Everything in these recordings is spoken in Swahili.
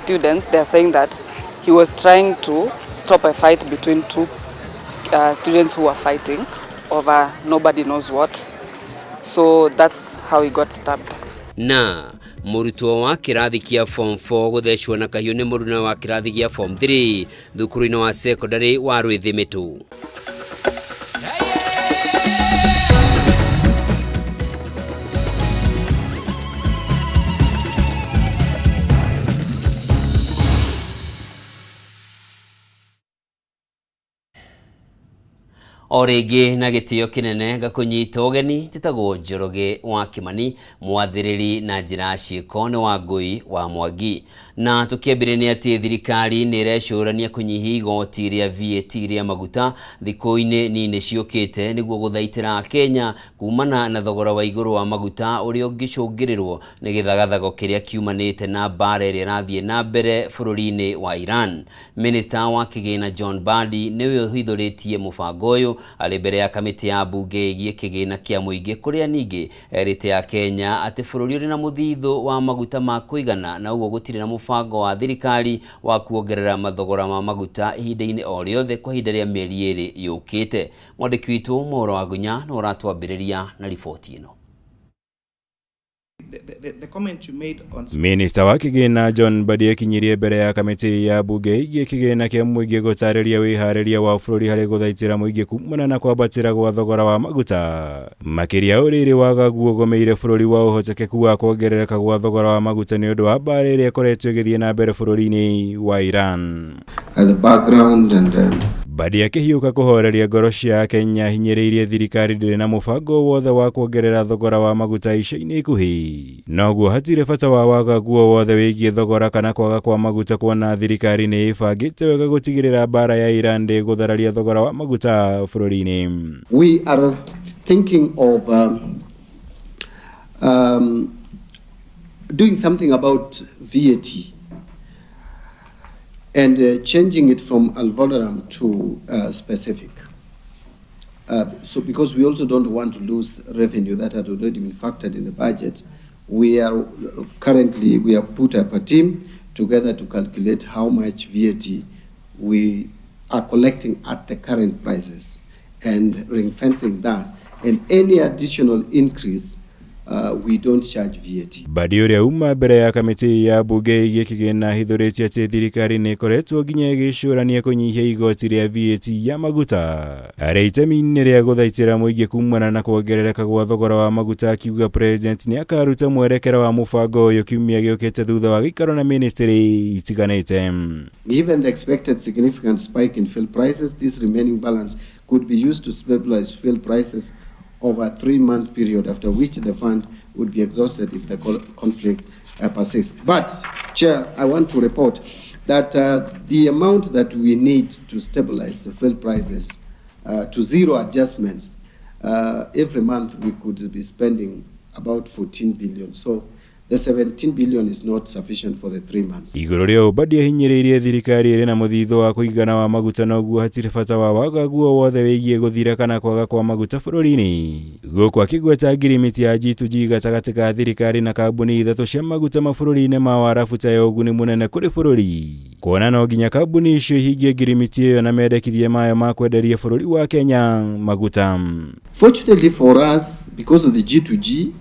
students, they are saying that he was trying to stop a fight between two students who were fighting over nobody knows what. So that's how he got stabbed. Na murutwo wa kirathi kia form 4 guthecwo na kahiu ni muruna wa kirathi kia form 3 thukuru-ini wa secondary wa Rwithimitu. Orege na gitio kinene gakunyita ugeni titagwo Njoroge wa Kimani mwathiriri na njira ciiko ni Wangui wa Mwangi na tukiambire ni ati thirikari ni irecurania kunyihia igoti ria VAT ria maguta thiko-ini nini ciukite niguo guthaitira Kenya kumana na thogora wa iguru wa maguta uria ungicungirirwo ni githagathago kiria kiumanite na mbara iria irathie na mbere bururi-ini wa Iran. Minister wa kigina John Mbadi niwe uhithuritie mubango uyu ari mbere ya kamiti ya bunge igie kigina kia muingi kuria ningi erite ya Kenya ati bururi uri na muthitho wa maguta ma kuigana na uguo gutire na mubango wa thirikari wa kuongerera mathogora ma maguta ihinda-ini o riothe kwa ihinda ria mieri iri yukite. Mwandiki witu Moro wa Gunya no ratwambiriria na riboti ino. The comment you made on Minister wa kigina John Mbadi akinyirie mbere ya kamiti ya bunge igie kigina kia muingi gutariria wihareria wa bururi hari guthaitira muingi kumana na kwambatira gwa thogora wa maguta makiria uriri wagagu ugomeire bururi wa uhotekeku wa kuongerereka gwa thogora wa maguta ni undu wa mbara iria ikoretwo igithie na mbere bururi-ini wa Iran. The background and Mbadi akihiuka kuhoreria ngoro cia Kenya hinyiriirie thirikari ndiri na mubango wothe wa kuongerera thogora wa maguta ica-ini ikuhi. Noguo hatire bata wa wagagu wothe wigie thogora kana kwaga kwa maguta kuona thirikari ni ibangite wega gutigirira mbara ya Iran ndi guthararia thogora wa maguta bururi-ini. We are thinking of doing something about VAT. And changing it from al-vulnerable to specific. So because we also don't want to lose revenue that had already been factored in the budget, we have put up a team together to calculate how much VAT we are collecting at the current prices and ring-fencing that. And any additional increase, we don't charge VAT. Mbadi uria uma mbere ya kamiti ya bunge igie kigina hithuritie ati thirikari ni ikoretwo nginya igicurania kunyihia igoti ria VAT ya maguta. Ari itemi-ini ria guthaitira muingi kumana na kuongerereka gwa thogora wa maguta akiuga president ni akaruta mwerekera wa mubango uyu kiumia giukite thutha wa gikaro na ministry itiganite. Given the expected significant spike in fuel prices, this remaining balance could be used to stabilize fuel prices over a 3-month period, after which the fund would be exhausted if the conflict persists. But, Chair, I want to report that the amount that we need to stabilize the fuel prices to zero adjustments, every month we could be spending about 14 billion. So the 17 billion is not sufficient for the 3 months. Iguru ria Mbadi hinyiriirie thirikari iri na muthitho wa kuigana wa maguta noguo hatire bata wa wagagu wothe wigie guthira kana kwaga kwa maguta bururi-ini. Guku akigweta ngirimiti ya G2G gatagati ka thirikari na kambuni ithatu cia maguta mabũrũri-inĩ mao arafuta ya ũguni munene kuri bũrũri. Kuona no nginya kambuni icio ihingie ngirimiti iyo na mendekithie mayo ma kwenderia bũrũri wa Kenya maguta. Fortunately for us, because of the G2G,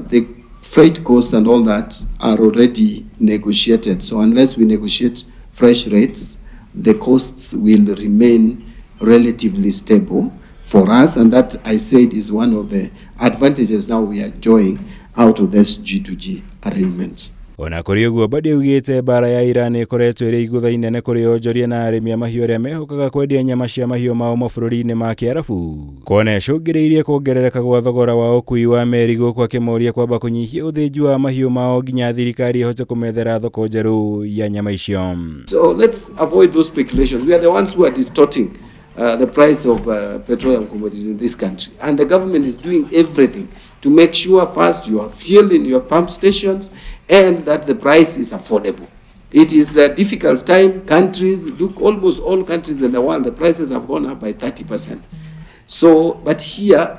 the freight costs and all that are already negotiated. So unless we negotiate fresh rates, the costs will remain relatively stable for us. And that, I said, is one of the advantages now we are enjoying out of this G2G arrangement. Ona kuri uguo Mbadi ugite mbara ya Iran ikoretwo iri igutha inene kuri onjoria na arimi a mahiũ aria mehokaga kwendia nyama cia mahiũ mao mabũrũri-inĩ ma Kiarabu. Kuona icũngĩrĩirie kuongerereka gwa thogora wa ũkui wa meri gũkũ akĩmoria kwamba kunyihia ũthĩnji wa mahiũ mao nginya thirikari ihote kũmethera thoko njerũ ya nyama icio. So let's avoid those speculations. We are the ones who are distorting the price of petroleum commodities in this country, and the government is doing everything to make sure first you have fuel in your pump stations and that the price is affordable. It is a difficult time. Countries, look, almost all countries in the world, the prices have gone up by 30%. So, but here,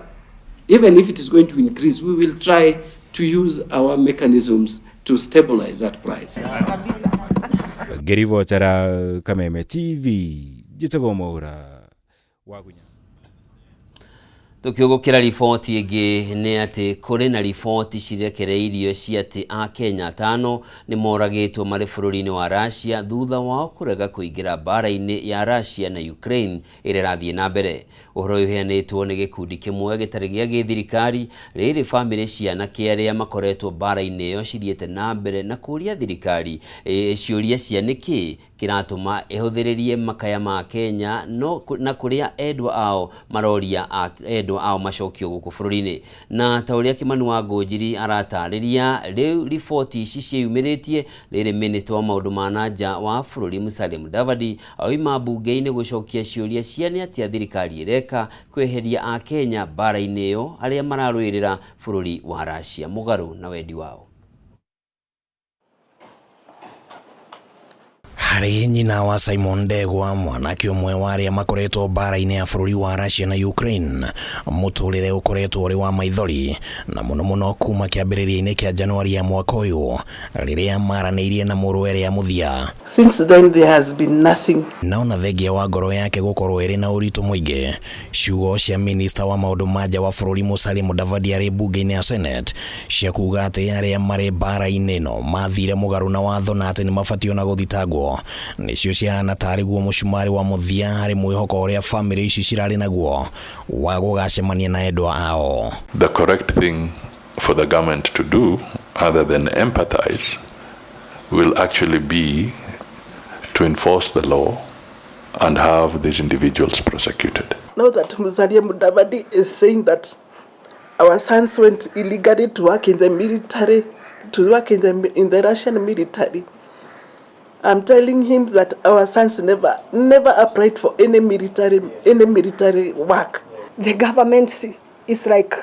even if it is going to increase, we will try to use our mechanisms to stabilize that price. Ngĩribotera Kameme TV njĩtagwo Mwaura Wagunya. Tukiugukira riboti ingi ni ati kuri na riboti cirekereirio cia ati Akenya 5 ni moragitwo mari bururi-ini wa Russia thutha wao kurega kuingira bara-ini ya Russia na Ukraine ire rathie na mbere. Uhoro uheanitwo ni gikundi kimwe gitari gia githirikari riri family ciana kiaria makoretwo bara-ini yo cithiete na mbere na kuria thirikari ciuria cia niki kiratuma ihuthiririe makaya ma Kenya no na kuria endwa ao maroria endwa ao macokio guku bururi-ini. Na ta uria Kimani wa Ngunjiri aratariria riu riboti ici ciumiritie riri minister wa maundu ma nanja wa bururi Musalia Mudavadi oima bunge-ini gucokia ciuria cia ni atia thirikari ireka kweheria Akenya bara-ini yo aria mararwirira bururi wa Russia mugaru na wendi wao. Harĩ nyina wa Simon Ndegwa, mwanake ũmwe wa arĩa makoretwo bara-inĩ ya bũrũri wa Russia na Ukraine, mũtũrĩre ũkoretwo ũrĩ wa maithori na mũno kuma kĩambĩrĩria-inĩ kĩa Januari ya mwaka ũyũ rĩrĩa maranĩirie na mũrũwe rĩa mũthia. Since then there has been nothing. Naona thengia wa ngoro yake gũkorwo ĩrĩ na ũritũ mũingĩ. Ciugo cia minista wa maũndũ ma nja wa bũrũri Musalia Mudavadi arĩ bunge-inĩ ya Senate cia kuga atĩ arĩa marĩ bara-inĩ no mathire mũgarũ na watho na atĩ nĩ mabatio na gũthitangwo. Nicio ciana tarĩ guo mũcumari wa mũthia harĩ mwĩhoko ũrĩa family ici cirarĩ naguo wa gũgacemania na endwa ao. The correct thing for the government to do, other than empathize, will actually be to enforce the law and have these individuals prosecuted. Now that Musalia Mudavadi is saying that our sons went illegally to work in the military, to work in the Russian military, I'm telling him that our sons never applied for any military work. The government is like,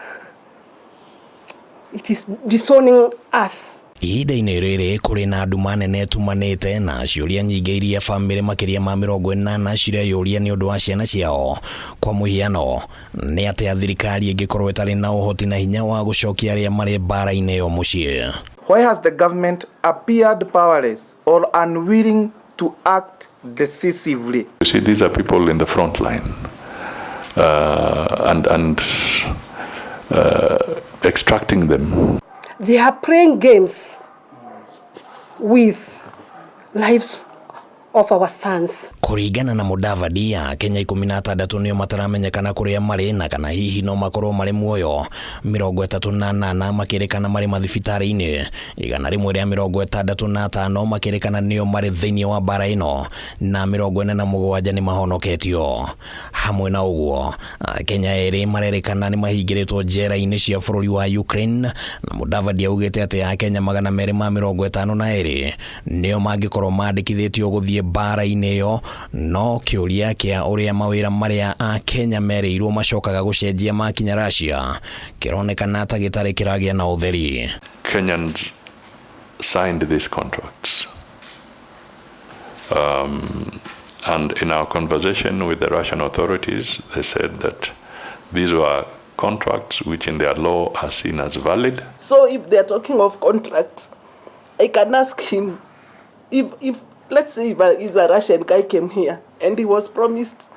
it is disowning us. Ihinda-inĩ rĩrĩ kũrĩ na nduma nene tumanĩte na ciũria nyingĩ iria famĩlĩ makĩria ma 40 cireyũria nĩ ũndũ wa ciana ciao. Kwa mũhiano nĩ atĩ thirikari ĩngĩkorwo ĩtarĩ na ũhoti na hinya wa gũcokia arĩa marĩ bara-inĩ yo mũciĩ. Why has the government appeared powerless or unwilling to act decisively? You see, these are people in the front line and extracting them. They are playing games with lives of our sons. Kũringana na Mudavadi, Kenya 16 nĩo mataramenyekana kũrĩa marĩ na kana hihi no makorwo marĩ muoyo. 38 makĩrĩkana marĩ mathibitarĩ-inĩ, 165 makĩrĩkana nĩo marĩ thĩinĩ wa bara ĩno na 47 nĩ mahonoketio. Hamwe na ũguo, Kenya erĩ marerĩkana nĩ mahingĩrĩtwo njera-inĩ cia bũrũri wa Ukraine na Mudavadi augĩte atĩ Akenya 252 nĩo mangĩkorwo mandĩkithĩtio gũthiĩ bara-inĩ yo. No kĩũria kĩa ũrĩa mawĩra marĩa Akenya merĩirwo macokaga gũcenjia makinya Russia kĩronekana ta gĩtarĩ kĩragĩa na ũtheri. Kenyans signed these contracts. And in our conversation with the Russian authorities, they said that these were contracts which in their law are seen as valid. So if they are talking of contract, I can ask him if let's say if a Russian guy came here and he was promised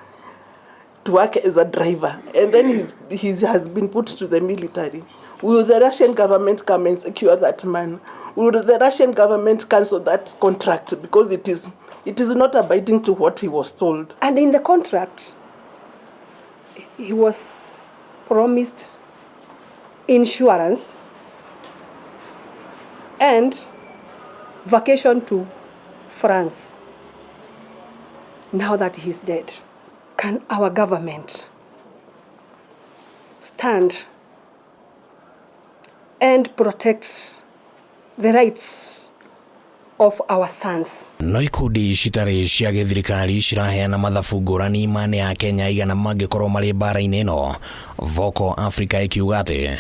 to work as a driver and then he has been put to the military, will the Russian government come and secure that man? Will the Russian government cancel that contract because it is not abiding to what he was told? And in the contract, he was promised insurance and vacation to France. Now that he's dead, can our government stand and protect the rights of our sons. No ikundi citari cia githirikari ciraheana mathabu ngũrani mane ya Kenya igana mangĩkorwo marĩ mbara-inĩ ĩno. Voco Africa ikiuga atĩ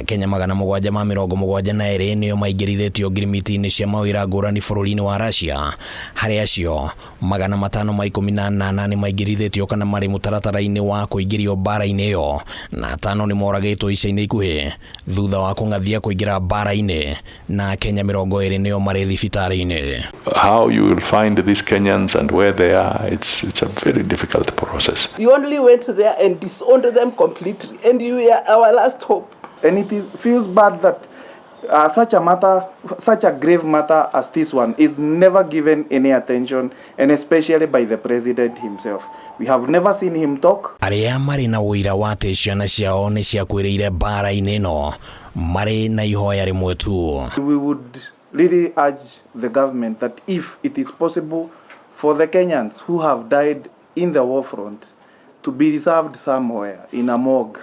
Kenya 772 nĩo maingĩrithĩtio ngirimiti-inĩ cia mawĩra ngũrani bũrũri-inĩ wa Russia, harĩ acio 518 nĩ maingĩrithĩtio kana marĩ mũtaratara-inĩ wa kũingĩrio mbara-inĩ ĩyo, na 5 nĩ moragĩtwo ica-inĩ ikuhĩ thutha wa kũng'athia kũingĩra mbara-inĩ, na Kenya 20 nĩo marĩ thibitarĩ-inĩ. How you will find these Kenyans and where they are, it's a very difficult process. You only went there and disowned them completely, and you are our last hope. And it feels bad that such a grave matter as this one is never given any attention, and especially by the president himself. We have never seen him talk. Arĩa marĩ na ũira wa atĩ ciana ciao nĩ ciakuĩrĩire mbara-inĩ ĩno marĩ na ihoya rĩmwe tu. We would really urge the government that if it is possible for the Kenyans who have died in the war front to be reserved somewhere in a morgue,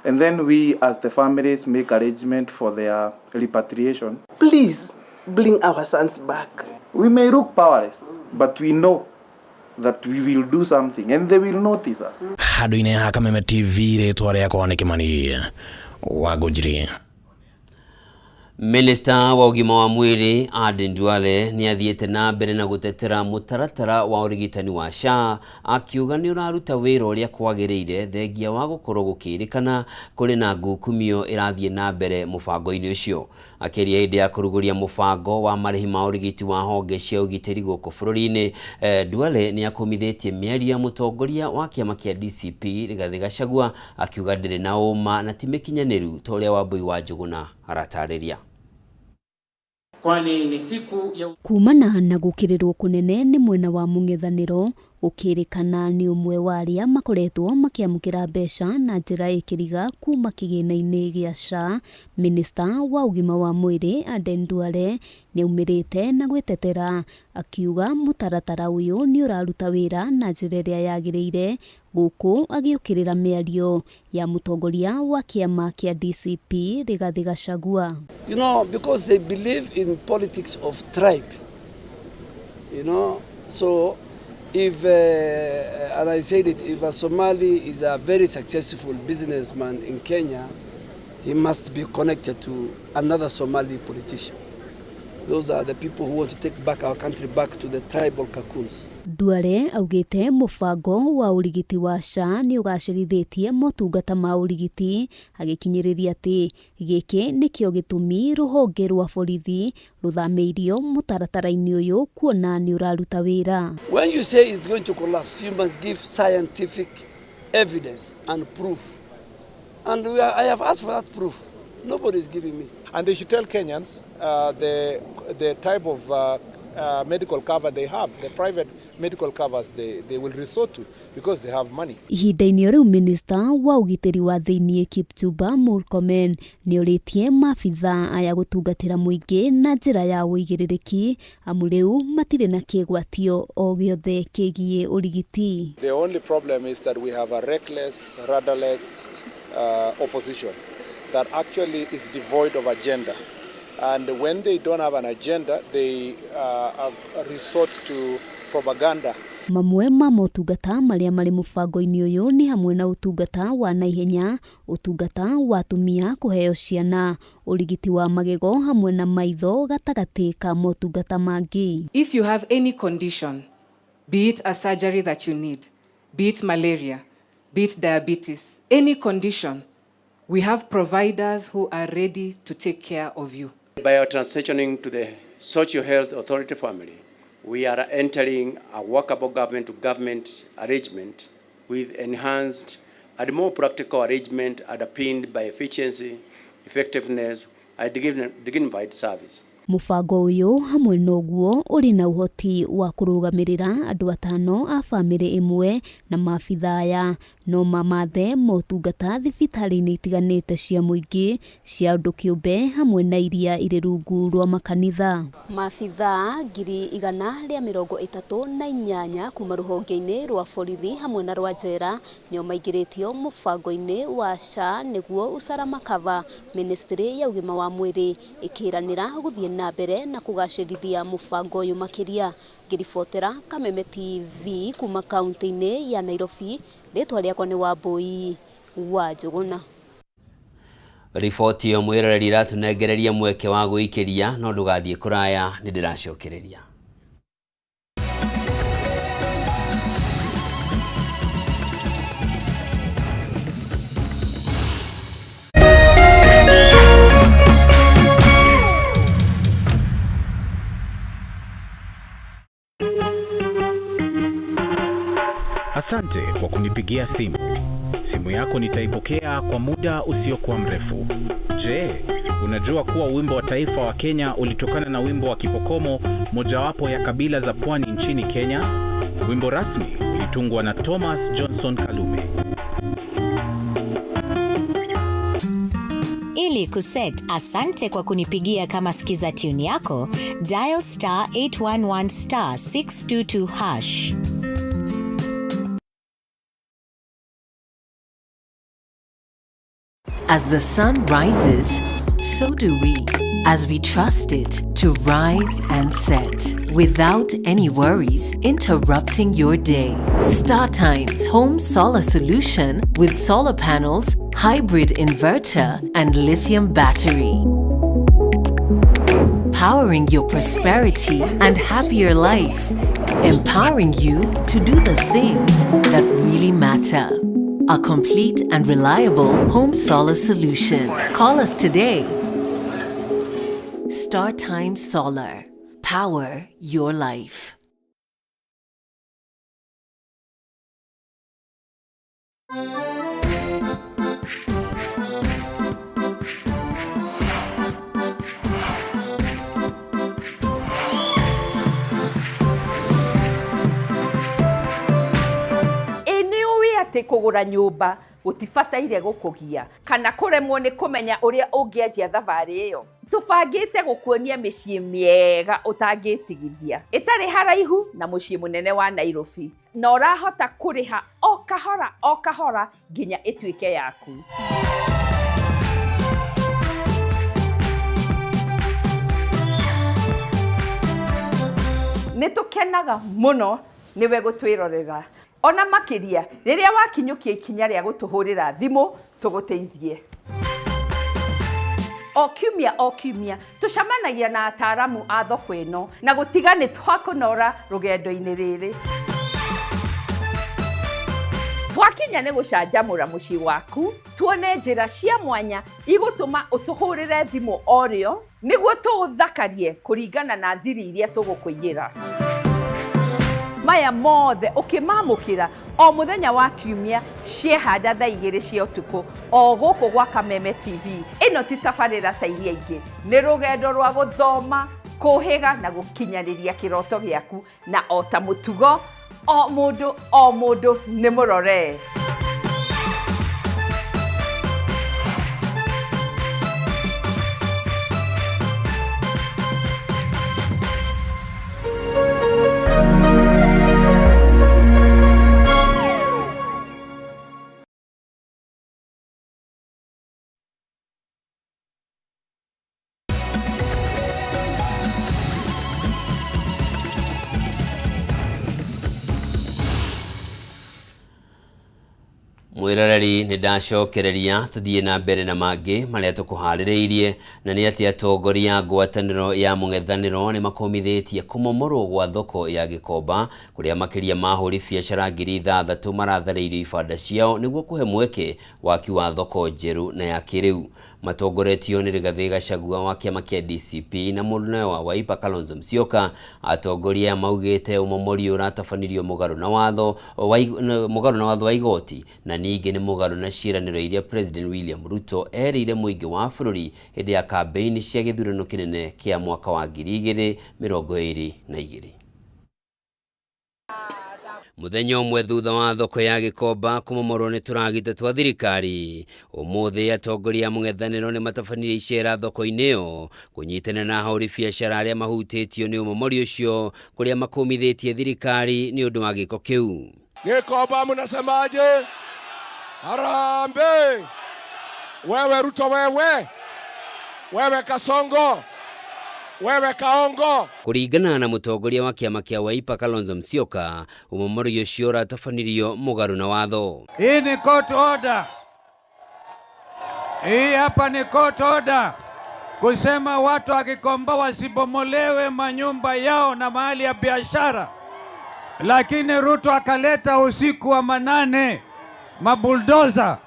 and then we as the families make arrangement for their repatriation. Please bring our sons back. We may look powerless, but we know that we will do something and they will notice us. Handũ-inĩ ha Kameme TV rĩtwa rĩakwa nĩ Kĩmani wa Ngũnjiri. Minister wa ũgima wa mwĩrĩ Aden Duale nĩ athiĩte na mbere na gũtetera mũtaratara wa ũrigitani wa SHA, akiuga nĩ ũraruta wĩra ũrĩa kwagĩrĩire thengia wa gũkorwo gũkĩrĩkana kũrĩ na ngukumio ĩrathiĩ na mbere mũbango-inĩ ũcio. Akĩria hĩndĩ ya kũrugũria mũbango wa marĩhi ma ũrigiti wa honge cia ũgitĩri gũkũ bũrũri-inĩ, Duale nĩ akomithĩtie mĩario ya mũtongoria wa kĩama kĩa DCP Rigathĩ Gachagua, akiuga ndĩrĩ na ũma na ti mĩkinyanĩru ta ũrĩa Wambui wa Njũgũna aratarĩria. Kwani ni siku ya kumana na gũkĩrĩrwo kũnene nĩ mwena wa mũng'ethanĩro, gũkĩrĩkana nĩ ũmwe wa arĩa makoretwo makĩamũkĩra mbeca na njĩra ĩkĩriga kuma kĩgĩna-inĩ gĩa SHA. Minister wa ũgima wa mwĩrĩ Aden Duale nĩ aumĩrĩte na gwĩtetera, akiuga mũtaratara ũyũ nĩ ũraruta wĩra na njĩra ĩrĩa yagĩrĩire, gũkũ agĩũkĩrĩra mĩario ya mũtongoria wa kĩama kĩa DCP Rigathĩ Gachagua. You know, because they believe in politics of tribe, you know, so if, and I said it, if a Somali is a very successful businessman in Kenya, he must be connected to another Somali politician. Those are the people who want to take back our country back to the tribal cocoons. Duale augĩte mũbango wa ũrigiti wa SHA nĩ ũgacĩrithĩtie motungata ma ũrigiti, agĩkinyĩrĩria atĩ gĩkĩ nĩkĩo gĩtũmi rũhonge rwa borithi rũthamĩirio mũtaratara-inĩ ũyũ kuona nĩ ũraruta wĩra. When you say it's going to collapse, you must give scientific evidence and proof. And I have asked for that proof. Nobody is giving me. And they should tell Kenyans the type of medical cover they have, the private medical covers they will resort to because they have money. Ihinda-inĩ rĩu Minister wa ũgitĩri wa thĩinĩ Kipchumba Murkomen nĩ orĩtie maabitha aya gũtungatĩra mũingĩ na njĩra ya ũigĩrĩrĩki, amu rĩu matirĩ na kĩgwatio o gĩothe kĩgiĩ ũrigiti. The only problem is that we have a reckless, rudderless opposition that actually is devoid of agenda. And when they don't have an agenda, they resort to propaganda. Mamwe ma motungata marĩa marĩ mũbango-inĩ ũyũ nĩ hamwe na ũtungata wa naihenya, ũtungata wa atumia kũheo ciana, ũrigiti wa magego hamwe na maitho, gatagatĩ ka motungata mangĩ. If you have any condition, be it a surgery that you need, be it malaria, be it diabetes, any condition, we have providers who are ready to take care of you. By our transitioning to the Social Health Authority family, we are entering a workable government-to-government arrangement with enhanced and more practical arrangement underpinned by efficiency, effectiveness, and dignified service. Mũbango ũyũ hamwe noguo ũrĩ na ũhoti wa kũrũgamĩrĩra andũ 5 a bamĩrĩ ĩmwe na maabitha aya no mamathe motungata thibitarĩ-inĩ itiganĩte cia mũingĩ cia andũ kĩũmbe hamwe na iria irĩ rungu rwa makanitha. Maabitha 138 kuma rũhonge-inĩ rwa borithi hamwe na rwa njera nĩo maingĩrĩtio mũbango-inĩ wa SHA nĩguo ũcara makava. Ministry ya ũgima wa mwĩrĩ ĩkĩranĩra gũthiĩ na mbere na kugacirithia mubango uyu makiria. Ngiribotera Kameme TV kuma kaunti-ini ya Nairobi, ritwa riakwa ni Wambui wa Njuguna. Riboti yo mwiroreri iratunengereria mweke wa guikiria no ndugathie kuraya ni ndiracokereria. Asante kwa kunipigia simu. Simu yako nitaipokea kwa muda usiokuwa mrefu. Je, unajua kuwa wimbo wa taifa wa Kenya ulitokana na wimbo wa Kipokomo, mojawapo ya kabila za pwani nchini Kenya? Wimbo rasmi ulitungwa na Thomas Johnson Kalume. Ili kuset asante kwa kunipigia kama skiza tune yako, dial *811 *622#. As the sun rises, so do we, as we trust it to rise and set without any worries interrupting your day. StarTimes Home Solar Solution with solar panels, hybrid inverter, and lithium battery. Powering your prosperity and happier life. Empowering you to do the things that really matter. A complete and reliable home solar solution. Call us today. StarTimes Solar. Power your life. Kugura nyumba gutibataire gukugia kana kuremwo ni kumenya uria ungianjia thabari iyo. Tubangite gukuonia micii miega utangitigithia itari haraihu na mucii munene wa Nairobi, na urahota kuriha o kahora nginya ituike yaku. Nitukenaga muno niwe gutwirorera. Ona makiria riria wakinyukia ikinya ria gutuhurira thimu tuguteithie. O kiumia tucamanagia na ataaramu a thoko ino na gutiga ni twakunora rugendo-ini riri. Twakinya ni gucanjamura mucii waku, tuone njira cia mwanya igutuma utuhurire thimu orio niguo tuthakarie kuringana na thiri iria tugukuigira. Maya mothe ukimamukira o muthenya wa kiumia ciehanda thaa 2 cia utuku o guku gwa Kameme TV. Ino ti tabarira ta iria ingi, ni rugendo rwa guthoma, kuhiga na gukinyaniria kiroto giaku, na o ta mutugo o mundu ni murore. Mwiroreri ni ndacokereria tuthie na mbere na mangi maria tukuhaririirie na ni ati atongoria ngwataniro ya mung'ethaniro ni makomithitie kumomorwo gwa thoko ya Gikomba kuria makiria mahuri biacara 6,000 marathareirio ibanda ciao niguo kuhe mweke waki wa thoko njeru na ya kiriu. Matongoretio ni Rigathi Gachagua wa kiama kia DCP na munene wa Wiper Kalonzo Musyoka. Atongoria maugite umomori uratafanirio mugaru na watho wa igoti na ningi ni mugaru na ciiraniro iria President William Ruto erire muingi wa bururi hindi ya campaign cia githurano kinene kia mwaka wa 2022. Muthenya umwe thutha wa thoko ya Gikomba kumomorwo ni turagite twa thirikari, umuthi atongoria mung'ethaniro ni matafanire icera thoko-ini iyo kunyitana na ahuri biacara aria mahutitio ni umomori ucio kuria makomithitie thirikari ni undu wa giko kiu. Gikomba munasemaje? Harambe! Wewe Ruto, wewe Kasongo, Wewe Kaongo. Kuringana na mutongoria wa kiama kia Wiper Kalonzo Musyoka, umomori ucio uratafanirio mugaru na watho. Hii ni court order. Hii hapa ni court order. Kusema watu wakikomba wasibomolewe manyumba yao na mahali ya biashara. Lakini Ruto akaleta usiku wa manane mabuldoza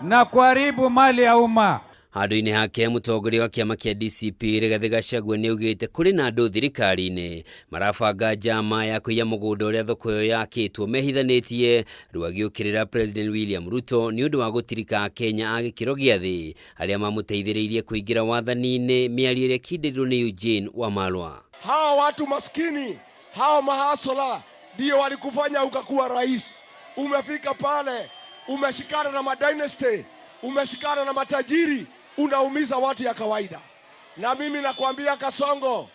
na kuharibu mali ya umma. Handu-inĩ hake mutongoria wa kiama kia DCP Rigathi Gachagua niugite kuri na andu thirikari-ini marabanga njama ya kuiya mugunda uria thoko yo yakitwo mehithanitie riu agiukirira President William Ruto ni undu wa gutirika Kenya agikiro gia thi aria mamuteithiriirie kuingira wathani-ini miario iria kindirirwo ni Eugene Wamalwa. Hawa watu maskini, hawa mahasola ndio walikufanya ukakuwa rais. Umefika pale, umeshikana na madynasty, umeshikana na matajiri, unaumiza watu ya kawaida. Na mimi nakwambia Kasongo,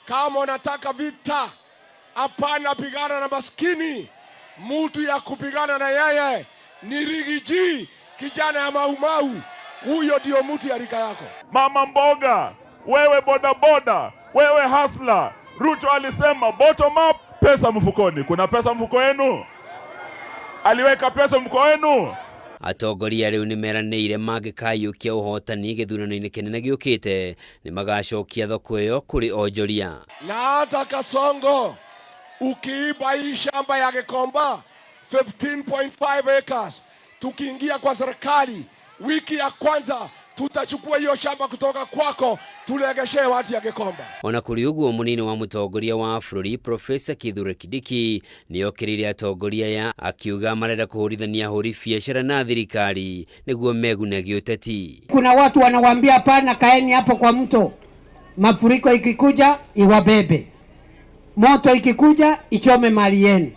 kama unataka vita, hapana pigana na maskini. Mtu ya kupigana na yeye ni Rigiji, kijana ya Maumau. Huyo ndio mtu ya rika yako. Mama mboga, wewe boda boda, wewe hasla. Ruto alisema bottom up, pesa mfukoni. Kuna pesa mfuko yenu? Aliweka pesa mfuko wenu? Atongoria riu nimeranĩire mangĩkayũkia ũhotani gĩthurano-inĩ kĩnene gĩũkĩte nĩ magacokia thoko ĩyo kũrĩ onjoria. Na hata Kasongo, ukiiba hii shamba ya Gikomba 15.5 acres, tukiingia kwa serikali wiki ya kwanza tutachukua hiyo shamba kutoka kwako tulegeshe watu ya Gikomba. Ona kũrĩ ũguo mũnini wa mũtongoria wa bũrũri Profesa Kithure Kindiki nĩokĩrĩire atongoria ya akiuga marenda kũhũrithania ahũri biacara na thirikari nĩguo megunagie ũteti. Kuna watu wanawaambia hapana, kaeni hapo kwa mto, mafuriko ikikuja iwabebe, moto ikikuja ichome mali yenu.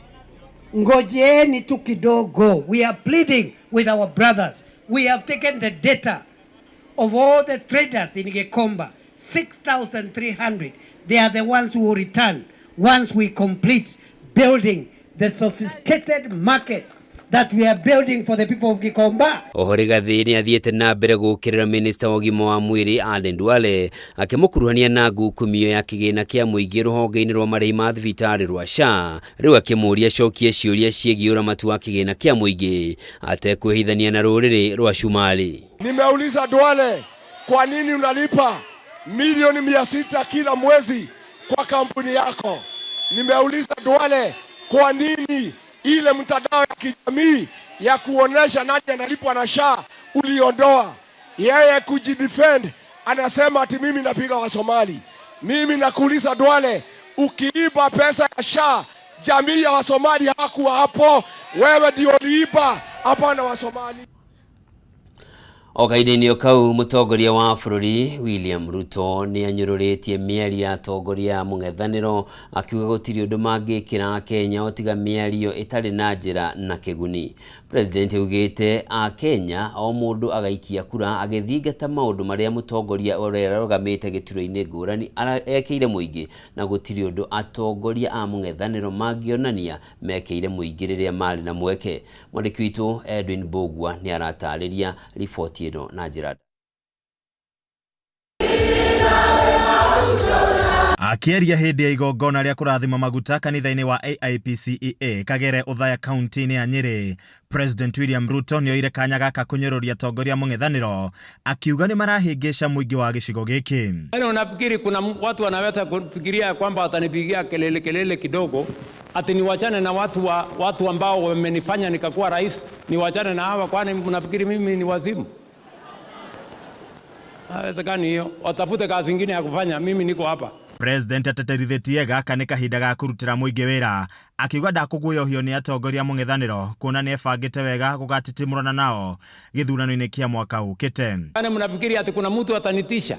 Ngojeeni tu kidogo. We are pleading with our brothers. We have taken the data of all the traders in Gikomba, 6,300. They are the ones who will return once we complete building the sophisticated market that we are building for the people of Gikomba. Rigathi nĩ athiĩte na mbere gũkĩrĩra minista wa ũgima wa mwĩrĩ Aden Duale akĩmũkuruhania na ngukumio ya kĩgĩna kĩa mũingĩ rũhonge-inĩ rwa marĩhi ma thibitarĩ rwa SHA, rĩu akĩmũria cokie ciũria ciĩgiĩ ũramati wa kĩgĩna kĩa mũingĩ atekwĩhithania na rũrĩrĩ rwa Shumari. Nimeuliza Duale, kwa nini unalipa milioni 600 kila mwezi kwa kampuni yako? Nimeuliza Duale, kwa nini ile mtandao ya kijamii ya kuonesha nani analipwa na SHA uliondoa? Yeye kujidefend anasema ati mimi napiga wa Somali. Mimi nakuuliza Duale, ukiiba pesa ya SHA, jamii ya Wasomali hakuwa hapo, wewe ndio uliiba, hapana wa Somali. Okaideni okau mutongoria wa bũrũri William Ruto nĩ anyũrũrĩtie mĩario ya atongoria a mũng'ethanĩro akiuga gũtirĩ ũndũ mangĩkĩra Kenya ũtiga mĩario ĩtarĩ na njĩra na kĩguni. President augĩte a Kenya o mũndũ agaikia kura agĩthingata maũndũ marĩa mũtongoria ũrĩa arũgamĩte gĩturwa-inĩ ngũrani ekĩire mũingĩ na gũtirĩ ũndũ atongoria a mũng'ethanĩro mangĩonania mekĩire mũingĩ rĩrĩa marĩ na mweke. Mwandĩki witũ Edwin Bogwa nĩ aratarĩria riboti ĩno na njĩra. Akĩaria hĩndĩ ya igongona rĩa kũrathima maguta kanitha-inĩ wa AIPCEA Kagere Othaya kaunti-inĩ ya Nyeri, President William Ruto nĩoire kanya gaka kũnyũrũria atongoria mũng'ethanĩro akiuga nĩ marahĩngĩca mũingĩ wa gĩcigo gĩkĩ. Yaani unafikiri kuna watu wanaweza kufikiria kwamba watanipigia kelele kidogo ati niwachane na watu ambao wamenifanya nikakuwa rais, niwachane na hawa? Kwani mnafikiri mimi ni wazimu? Haiwezekani hiyo. Watafute kazi nyingine ya kufanya, mimi niko hapa. President ateterithitie gaka nĩ kahinda ga kũrutĩra mũingĩ wĩra, akiuga ndakũguoyohio nĩ atongoria mũng'ethanĩro kuona nĩ ebangĩte wega gũgatitimũrana nao gĩthurano-inĩ kĩa mwaka ũkĩte. Yaani mnafikiri ati kuna mtu atanitisha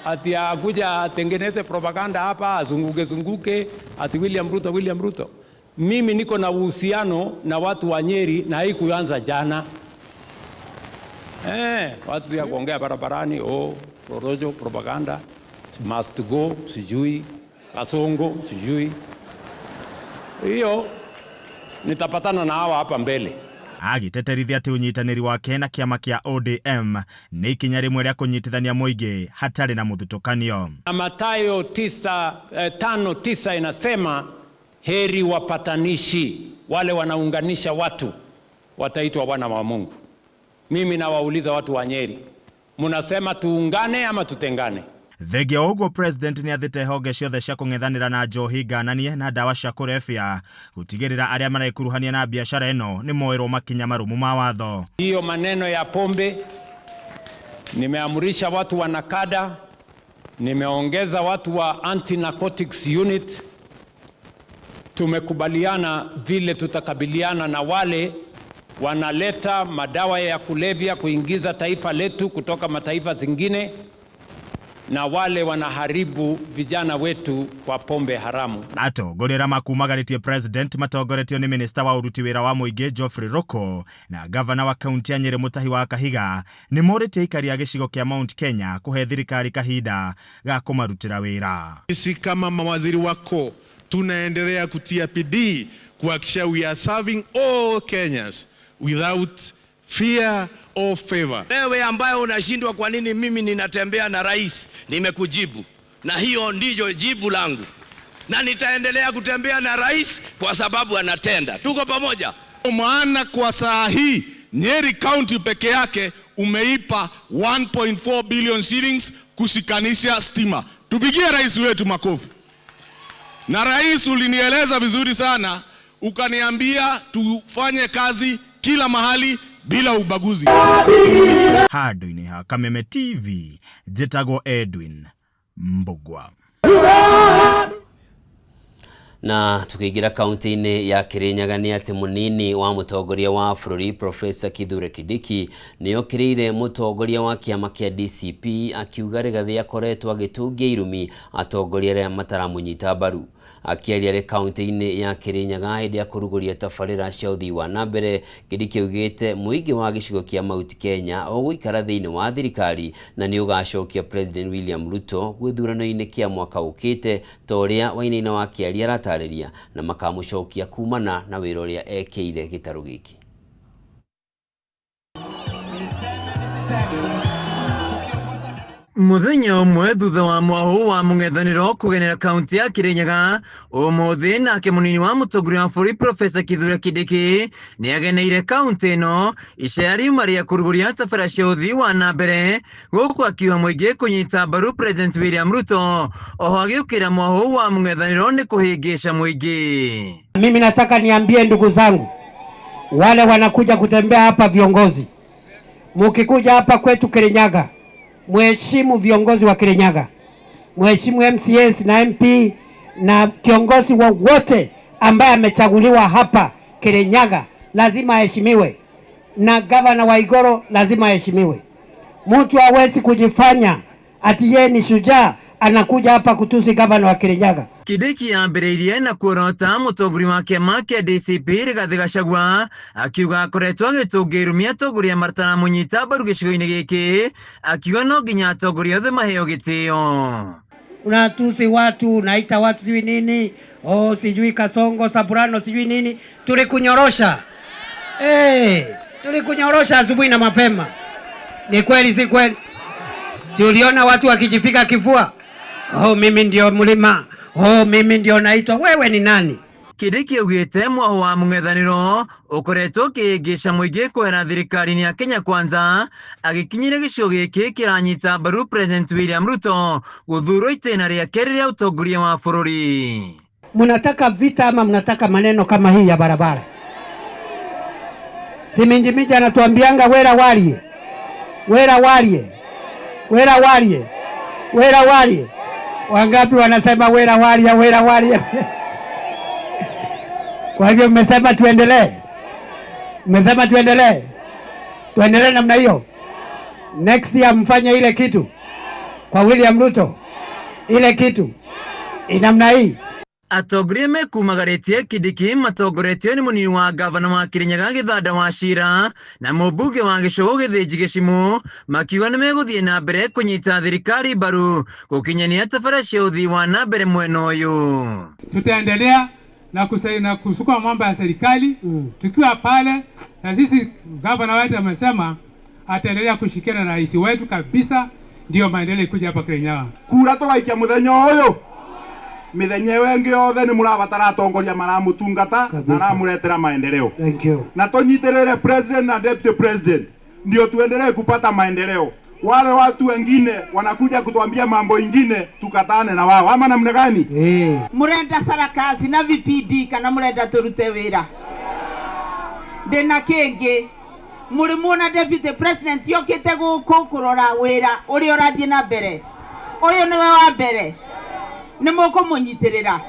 ati akuja atengeneze propaganda hapa azunguke ati William Ruto? Mimi niko na uhusiano na watu wa Nyeri na haikuanza jana. Watu ya kuongea barabarani prorojo propaganda must go sijui Kasongo sijui hiyo nitapatana na hawa hapa mbele. agiteterithia ati unyitaniri wake na kiama kia ODM ni ikinya rimwe ria kunyitithania muingi hatari na muthutukanio. Mathayo 5:9 inasema heri wapatanishi, wale wanaunganisha watu wataitwa wana wa Mungu. Mimi nawauliza watu wa Nyeri, munasema tuungane ama tutengane? Thegea uguo president ni athite honge ciothe cia kung'ethanira na njohi ngananie na dawa cia kurebia gutigirira aria maraikuruhania na biashara ino ni moerwo makinya marumu ma watho. Hiyo maneno ya pombe nimeamrisha watu wa NACADA, nimeongeza watu wa anti-narcotics unit. Tumekubaliana vile tutakabiliana na wale wanaleta madawa ya kulevya kuingiza taifa letu kutoka mataifa zingine, na wale wanaharibu vijana wetu kwa pombe haramu. Atongorera makumagaritie president matongoretio ni minister wa uruti wira wa muingi Geoffrey Ruku na governor wa kaunti ya Nyeri Mutahi wa Kahiga ni morite ikari ya gicigo kia Mount Kenya kuhe thirikari kahinda ga kumarutira wira. Sisi kama mawaziri wako tunaendelea kutia bidii kuhakikisha we are serving all Kenyans without fear or favor. Wewe ambaye unashindwa kwa nini mimi ninatembea na rais, nimekujibu. Na hiyo ndiyo jibu langu. Na nitaendelea kutembea na rais kwa sababu anatenda. Tuko pamoja. Maana kwa saa hii Nyeri County peke yake umeipa 1.4 billion shillings kushikanisha stima. Tupigie rais wetu makofi. Na rais, ulinieleza vizuri sana, ukaniambia tufanye kazi kila mahali bila ubaguzi. Handu-ini ha Kameme TV, njĩtagwo Edwin Mbugwa. Na tukiingira kaunti-ini ya Kirinyaga ni ati munini wa mutongoria wa bururi Professor Kithure Kindiki ni okirire mutongoria wa kiama kia DCP akiuga Rigathi akoretwo agitungia irumi atongoria aria mataramunyita mbaru. Akiaria ri kaunti-ini ya Kirinyaga hindi ya kuruguria tabarira cia uthii wa nambere, Kindiki augite muingi wa gicigo kia Mount Kenya uguikara thiini wa thirikari na ni ugacokia President William Ruto gwithurano-ini kia mwaka ukite toria Wainaina wa Kiaria aratariria na makamucokia kumana na wira uria ekeire gitaru giki. Muthenya umwe thutha wa mwahu wa mung'ethaniro kugenera kaunti ya Kirinyaga, umuthi nake munini wa mutongoria wa bururi Professor Kithure Kindiki ni ageneire kaunti ino icera riuma ria kuruguria tabarĩra cia uthii wa nambere, guku akiuga muingi kunyita mbaru President William Ruto, oho agiukira mwahu wa mung'ethaniro ni kuhingisha muingi. Mimi nataka niambie ndugu zangu wale wanakuja kutembea hapa, viongozi mukikuja hapa kwetu Kirinyaga, mheshimu viongozi wa Kirinyaga, mheshimu MCS na MP na kiongozi wote ambaye amechaguliwa hapa Kirinyaga lazima aheshimiwe, na gavana wa Igoro lazima aheshimiwe. Mtu hawezi kujifanya ati yeye ni shujaa anakuja hapa kutusi gavana wa Kirinyaga. Kindiki yambĩrĩirie na kuorota mutongoria wa kiama kia DCP Rigathi Gachagua akiuga akoretwo agĩtũngia irumi atongoria mataramunyita mbaru gĩcigo-inĩ gĩkĩ, akiuga no nginya atongoria othe maheo gĩtĩo. Unatusi watu, naita watu sijui nini, sijui Kasongo, Saburano sijui nini, tulikunyorosha. Tulikunyorosha asubuhi na mapema. Ni kweli si kweli? Si uliona watu wakijipika kifua? Mimi ndio mlima. Mimi ndio naitwa. Wewe ni nani? Kindiki augite mwahu wa mung'ethaniro ukoretwo ukihingisha muingi kwera thirikari-ini ya Kenya Kwanza, agikinyire gicigo giki kiranyita mbaru President William Ruto guthurwo itena riake ria utongoria wa bururi. Mnataka vita ama mnataka maneno kama hii ya barabara? Siminjimiji anatuambianga wera warie, wera warie, wera warie, wera warie. Wangapi wanasema wera waria, wera waria? Kwa hivyo mmesema tuendelee. Mmesema tuendelee. Tuendelee namna hiyo. Next year mfanye ile kitu kwa William Ruto. Ile kitu namna hii. Atongoria mekumagaritie Kindiki matongoretio ni munini wa gavana wa Kirinyaga Githanda Wachira na mũmbunge wa Gĩcũgũ Gĩthĩnji Gĩchimũ makiuga nĩ megũthiĩ na mbere kũnyita thirikari mbaru gũkinyania tabarĩra cia ũthii wa na mbere mwena ũyũ. Tutaendelea na kusukuma mambo ya serikali. Tukiwa pale na sisi gavana wetu amesema ataendelea kushikiana na rais wetu kabisa, ndio maendeleo kuja hapa Kirinyaga. Kura tugaikia muthenya uyu mithenya wengi othe ni murabatara atongoria maramutungata na aramuretera maendeleo. Thank you. Na tunyitirire president na deputy president ndio tuendelee kupata maendeleo. Wale watu wengine wanakuja kutuambia mambo ingine tukatane na wao ama namna gani? Murenda sarakazi na VPD kana murenda turute wira ndena kenge muri muona deputy president yokite guku kurora wira uri urathie na mbere uyu niwe wa mbere ni mukumunyitirira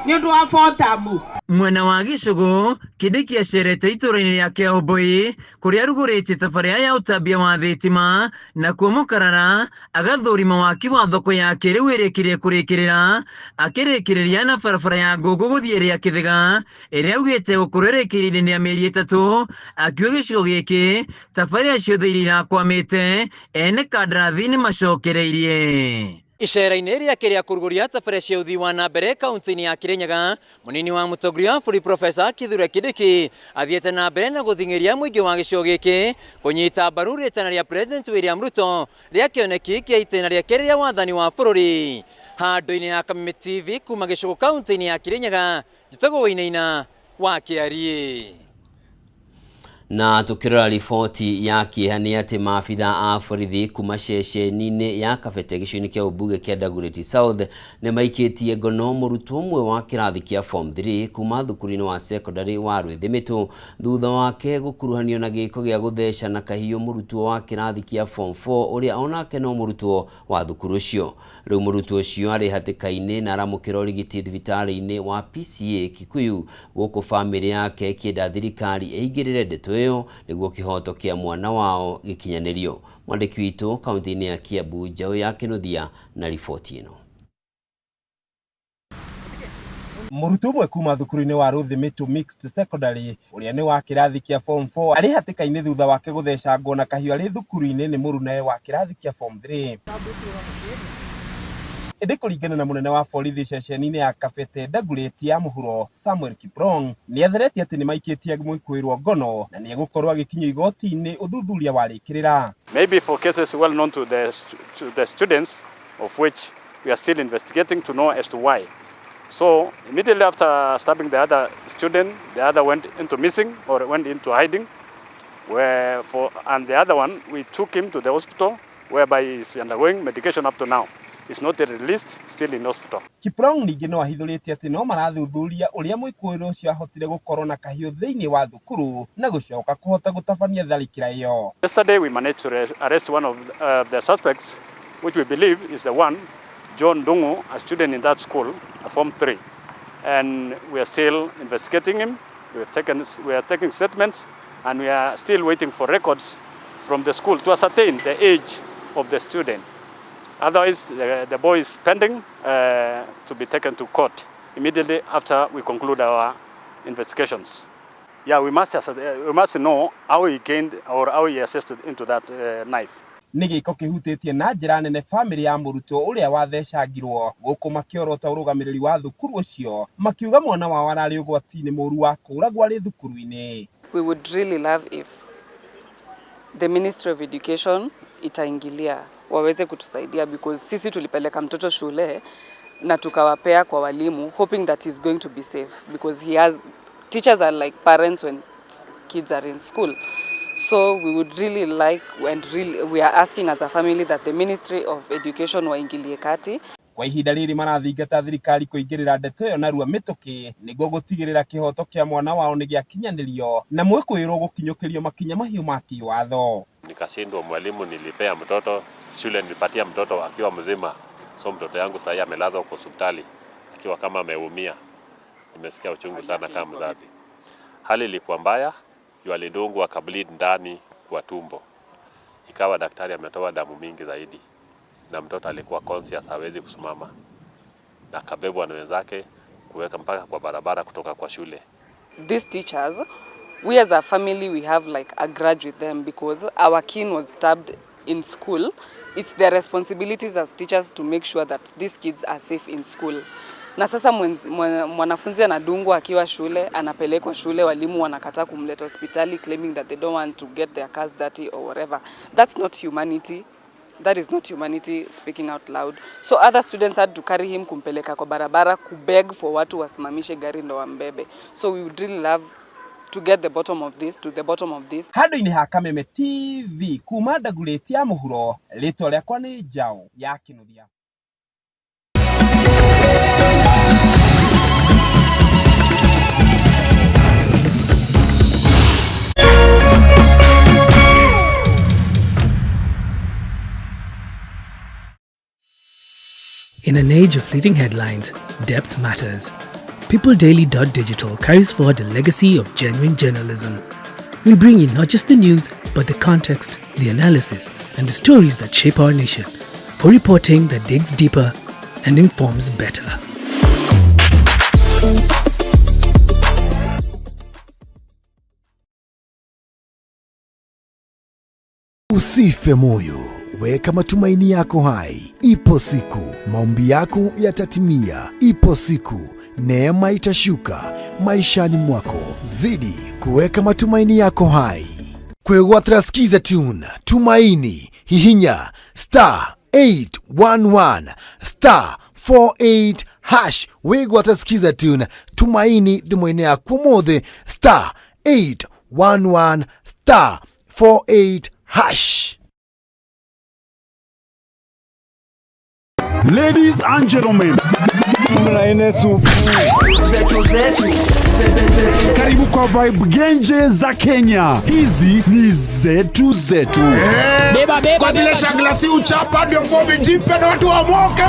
ni undu wa fotamu. Mwena wa Gicugu Kindiki acerete itũra-inĩ rĩa Kĩomboi kũrĩa arugũrĩtie tabarĩra ya ũtambia wa thitima na kuo Mũkarara agathũrima waki wa thoko ya kĩrĩu ĩrĩkĩrie kũrĩkĩrĩra akĩrĩkĩrĩria na barabara ya Ngũngũ gũthiĩ ĩrĩa Kĩthĩga ĩrĩa augĩte gũkorwo ĩrĩkĩrĩire ihinda rĩa mĩeri 3 akiuga gĩcigo gĩkĩ tabarĩra ciothe iria irakwamĩte ene kandarathi nĩ macokereirie. Icera-inĩ rĩake rĩa kũrugũria tabarĩra cia ũthii wa na mbere kaunti-inĩ ya Kirinyaga, mũnini wa mũtongoria wa bũrũri Profesa Kithure Kindiki athiĩte na mbere na gũthing'ĩria mũingĩ wa gĩcigo gĩkĩ kũnyita mbaru rĩtana rĩa President William Ruto rĩa kĩoneki kĩa itĩna rĩa kerĩ rĩa wathani wa bũrũri. Handũ-inĩ ya Kameme TV kuma Gĩcũgũ kaunti-inĩ ya Kirinyaga, njĩtagwo Wainaina wa Kĩarie. Na tukirora riboti ya kĩeha nĩ atĩ maabitha a borithi kuma ceceni-inĩ ya Kabete gĩcigo-inĩ kĩa ũmbunge kĩa Dagoretti South nĩ maikĩtie ngono mũrutwo ũmwe wa kĩrathi kĩa Form 3 kuma thukuru-inĩ wa secondary wa Rwĩthĩmĩtũ thutha wake gũkuruhanio na gĩko gĩa gũtheca na kahiũ mũrutwo wa kĩrathi kĩa Form 4 ũrĩa onake no mũrutwo wa thukuru ũcio. Rĩu mũrutwo ũcio arĩ hatĩka-inĩ na aramũkĩra ũrigiti thibitarĩ-inĩ wa PCA Kikuyu, gũkũ bamĩrĩ yake ĩkĩenda thirikari ĩingĩrĩre ndeto ĩyo nĩguo kĩhoto kĩa mwana wao gĩkinyanĩrio. Mwandĩki witũ kaunti-inĩ ya Kiambu Njaũ ya Kĩnuthia na riboti ĩno. Mũrutwo ũmwe kuma thukuru-inĩ wa Rwĩthĩmĩtũ Mixed Secondary ũrĩa nĩ wa kĩrathi kĩa Form 4 arĩ hatĩka-inĩ thutha wake gũthecangwo na kahiũ arĩ thukuru-inĩ nĩ mũrunawe wa kĩrathi kĩa Form 3. Ĩndĩ kũringana na mũnene wa borithi ceceni-inĩ ya Kabete Dagoretti ya mũhuro Samuel Kiprong nĩ atheretie atĩ nĩ maikĩtie mwĩkũĩrwo ngono na nĩ egũkorwo agĩkinyio igoti-inĩ ũthuthuria warĩkĩrĩra. Maybe for cases well known to the students of which we are still investigating to know as to why. So immediately after stabbing the other student, the other went into missing or went into hiding. And the other one, we took him to the hospital whereby he is undergoing medication up to now. It's not yet released, still in hospital. Kiprong ningĩ no ahithũrĩtie atĩ no marathuthuria ũrĩa mwĩkũĩrwo ũcio ahotire gũkorwo na kahiũ thĩinĩ wa thukuru na gũcoka kũhota gũtabania tharĩkĩra ĩyo. Yesterday we managed to arrest one of the suspects, which we believe is the one, John Dungu, a student in that school, a Form 3. And we are still investigating him. We are taking statements, and we are still waiting for records from the school to ascertain the age of the student. Otherwise, the boy is pending to be taken to court immediately after we conclude our investigations. Yeah, we must know how he gained or how he accessed into that knife. Nĩ gĩko kĩhutĩtie na njĩra nene bamĩrĩ ya mũrutwo ũrĩa wathecangirwo, gũkũ makĩorota ũrũgamĩrĩri wa thukuru ũcio makiuga mwana wao ararĩ ũgwati-inĩ mũru wa kũragwo arĩ thukuru-inĩ. We would really love if the Ministry of Education itaingilia waweze kutusaidia, because sisi tulipeleka mtoto shule na tukawapea kwa walimu hoping that he's going to be safe, because teachers are like parents when kids are in school. So we would really like, and we are asking as a family that the Ministry of Education waingilie kati. Kwa ihinda rĩrĩ marathingata thirikari kũingĩrĩra ndeto ĩyo narua mĩtũkĩ nĩguo gũtigĩrĩra kĩhoto kĩa mwana wao nĩ gĩakinyanĩrio na mwĩkũĩrwo gũkinyũkĩrio makinya mahiũ ma kĩwatho. Nikashindwa mwalimu, nilipea mtoto shule, nilipatia mtoto akiwa mzima. So mtoto yangu sasa amelazwa kwa hospitali akiwa kama ameumia. Nimesikia uchungu sana kama mzazi. Hali ilikuwa mbaya, alidungwa akableed ndani kwa tumbo. Ikawa daktari ametoa damu mingi zaidi. Na mtoto alikuwa conscious, hawezi kusimama. Na akabebwa na wenzake kuweka mpaka kwa barabara kutoka kwa shule. These teachers, we as a family, we have like a grudge with them because our kin was stabbed in school. It's their responsibilities as teachers to make sure that these kids are safe in school. Na sasa mwanafunzi anadungwa akiwa shule, anapelekwa shule, walimu wanakataa kumleta hospitali claiming that they don't want to get their cars dirty or whatever. That's not humanity. That is not humanity speaking out loud. So other students had to carry him kumpeleka kwa barabara, kubeg for watu wasimamishe gari ndo wambebe. So we would really love to get the bottom of this, to the bottom of this. Handũ-inĩ ha Kameme TV kuma Ndagulĩti ya mũhuro, rĩtwa rĩakwa nĩ Njaũ ya Kĩnuthia. In an age of fleeting headlines, depth matters. PeopleDaily.digital carries forward a legacy of genuine journalism. We bring in not just the news, but the context, the analysis, and the stories that shape our nation, for reporting that digs deeper and informs better. Usife moyo, weka matumaini yako hai. Ipo siku maombi yako yatatimia. Ipo siku neema itashuka maishani mwako. Zidi kuweka matumaini yako hai. Kwegwatira skiza tune tumaini hihinya *811 *48# wegwatira skiza tune tumaini thimũ-inĩ yaku mothe *811 *48#. Ladies and gentlemen, karibu kwa vibe genje za Kenya. Hizi ni zetu zetu. Beba kwa zile shaglasi uchapa ndio fobi jipe na watu wa moke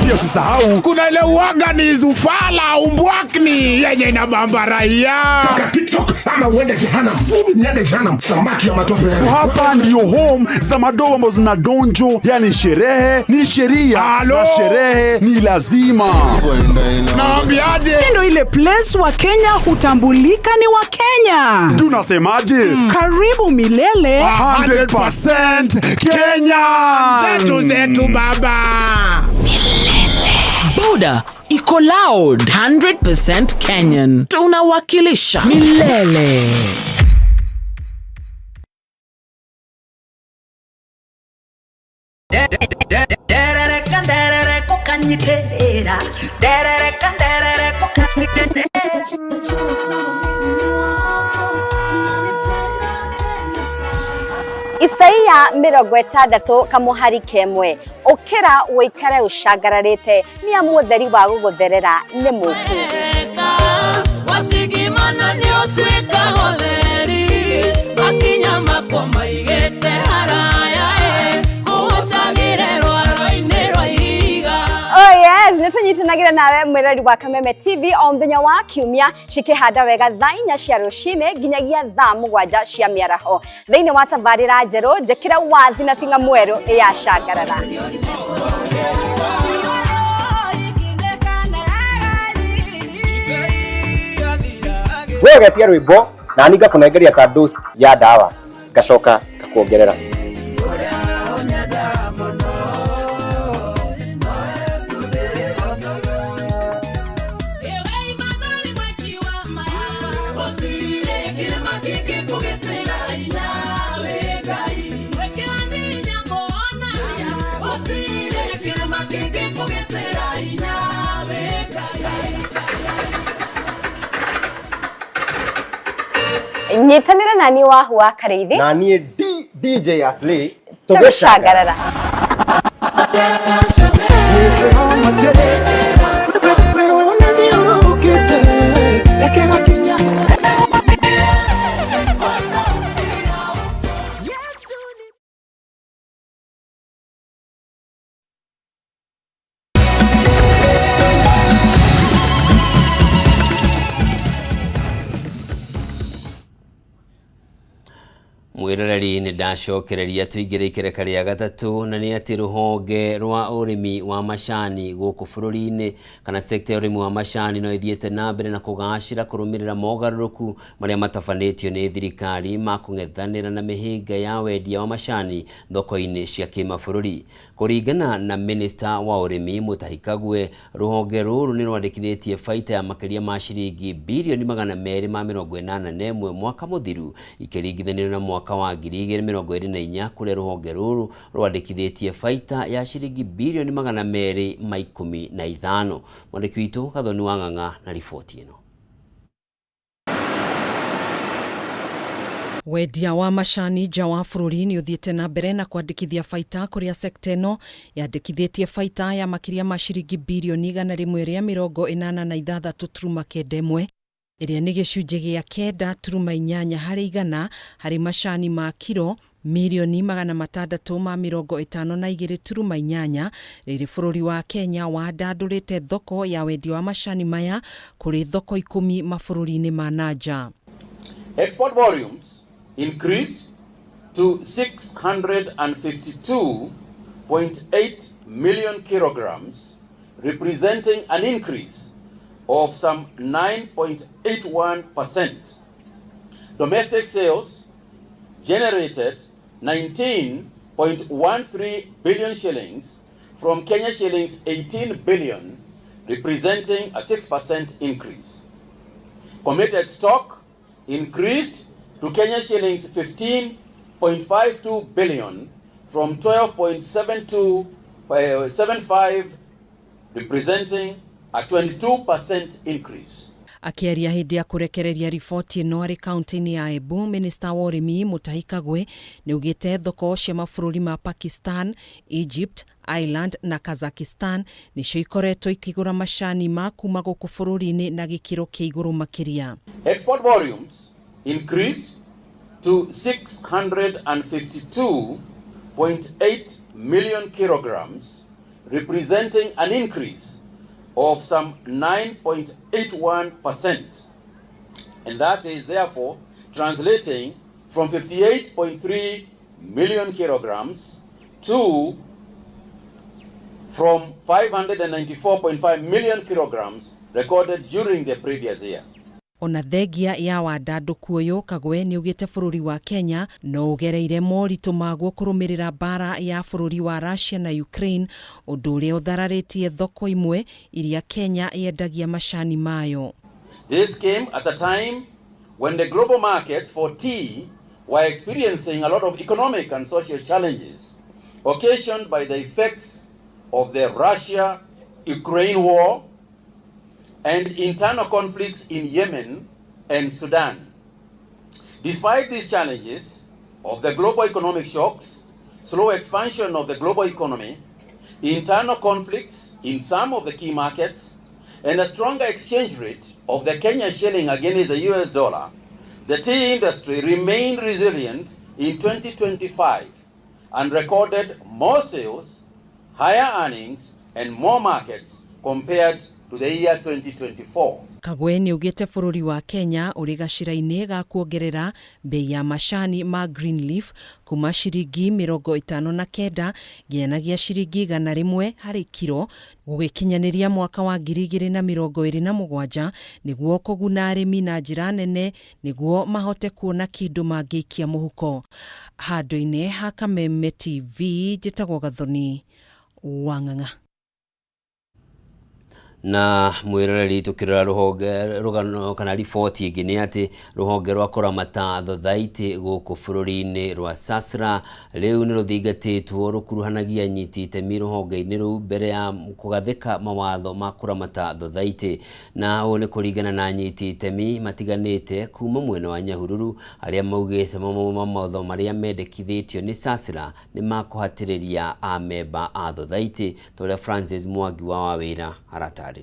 Pia usisahau kuna ile uaga ni zufala umbwakni yenye inabamba raia. TikTok ama uende jehanamu. Niende jehanamu samaki ya matope. Hapa ndio home za madomo zinadonjo, yani sherehe ni sheria na sherehe ni lazima. Naambiaje? Ndio ile place wa Kenya hutambulika ni wa Kenya. Tunasemaje? Karibu milele 100% Kenya. Zetu zetu baba. Milele. Boda iko loud 100% Kenyan. Tunawakilisha milele. Isaia 60 kamuhari kemwe ukira wikare ushagararite ni amutheri wa gugutherera ni muku wasigimana ni otweka hotheri makinya makoma igete haraya kuhosagire rwaro-ini rwa ihiga. Oh yes, nitũnyitanagira nawe mwirori wa Kameme TV o mũthenya wa kiumia cikihanda wega thaa 4 cia rũcinĩ nginyagia thaa 7 cia mĩaraho thĩinĩ wa tabarĩra njerũ njĩkĩra wathi na tinga mwerũ ya Shangarara. Wewe getia rwimbo na ni ngakunengeria ta dose ya dawa ngacoka ngakuongerera. Nyitanĩra nani Wahua Kareithi na niĩ DJ Asli tũgĩcangarara. Mwiroreri ni ndacokereria tuingire ikereka ria gatatu na ni ati ruhonge rwa urimi wa macani guku bururi-ini kana sector ya urimi wa macani no ithiete na mbere na kugacira kurumirira mogaruruku maria matafanitio ni thirikari ma kung'ethanira na mihinga ya wendia wa macani thoko-ini cia kimabũrũri. Kuringana na Minister wa Urimi Mutahi Kagwe, ruhonge ruru ni rwandikithitie baita ya makiria ma ciringi bilioni 281 mwaka muthiru ikiringithanio na mwaka wa 2024 kuria ruhonge ruru rwandikithitie baita ya ciringi bilioni 215. Mwandiki witu Gathoni wa Ng'ang'a na riboti ino. Wendia wa macani nja wa bũrũri nĩ ũthiĩte na mbere na kwandĩkithia baita kũrĩa sekta ĩno yandĩkithĩtie baita ya makĩria ma ciringi bilioni 186.91 ĩrĩa nĩ gĩcunjĩ gĩa 9.8 harĩ igana harĩ macani ma kiro milioni 652.8 rĩrĩ bũrũri wa Kenya wandandũrĩte thoko ya wendia wa macani maya kũrĩ thoko 10 mabũrũri-inĩ ma nanja. Export volumes increased to 652.8 million kilograms, representing an increase of some 9.81%. Domestic sales generated 19.13 billion shillings from Kenya shillings 18 billion, representing a 6% increase. Committed stock increased to Kenya shillings 15.52 billion from 12.75, representing a 22% increase. Akiaria hindi ya kurekereria riboti ĩno arĩ kaunti-inĩ ya Embu, Minister wa Ũrĩmi Mutahi Kagwe nĩ ugĩte thoko cia mabũrũri ma Pakistan, Egypt, Ireland na Kazakhstan nĩcio ikoretwo ikĩgũra macani ma kuma gũkũ bũrũri-inĩ na gĩkĩro kĩa igũrũ makĩria. Export volumes increased to 652.8 million kilograms, representing an increase of some 9.81%. And that is therefore translating from 58.3 million kilograms to from 594.5 million kilograms recorded during the previous year. Ona thengia ya wandandũku ũyũ, Kagwe nĩ ugĩte bũrũri wa Kenya no ũgereire moritũ maguo kũrũmĩrĩra mbara ya bũrũri wa Russia na Ukraine, ũndũ ũrĩa ũthararĩtie thoko imwe iria Kenya yendagia macani mayo. This came at a time when the global markets for tea were experiencing a lot of economic and social challenges occasioned by the effects of the Russia-Ukraine war and internal conflicts in Yemen and Sudan. Despite these challenges of the global economic shocks, slow expansion of the global economy, internal conflicts in some of the key markets, and a stronger exchange rate of the Kenya shilling against the US dollar, the tea industry remained resilient in 2025 and recorded more sales, higher earnings, and more markets compared to the year 2024. Kagwe nĩ ugĩte bũrũri wa Kenya ũrĩ gacĩra-inĩ ga kuongerera bei ya macani ma Greenleaf kuma ciringi 59 nginyagia ciringi 100 harĩ kiro gũgĩkinyanĩria mwaka wa 2027 nĩguo kũguna arĩmi na njĩra nene nĩguo mahote kuona kĩndũ mangĩikia mũhuko. Handũ-inĩ ha Kameme TV, njĩtagwo Gathoni wa Ng'ang'a. Na mwiroreri tukirora ruhonge rugano kana riboti ingi ni ati ruhonge rwa kuramata thothaiti guku bururi-ini rwa Sasra riu ni ruthingatitwo rukuruhanagia nyiti itemi ruhonge-ini ru mbere ya kugathika mawatho ma kuramata thothaiti, na o ni kuringana na nyiti itemi matiganite kuma mwena wa Nyahururu aria maugite mawatho maria mendekithitio ni Sasra ni makuhatiriria amemba a thothaiti toria Francis Mwangi wa Wawira aratariria.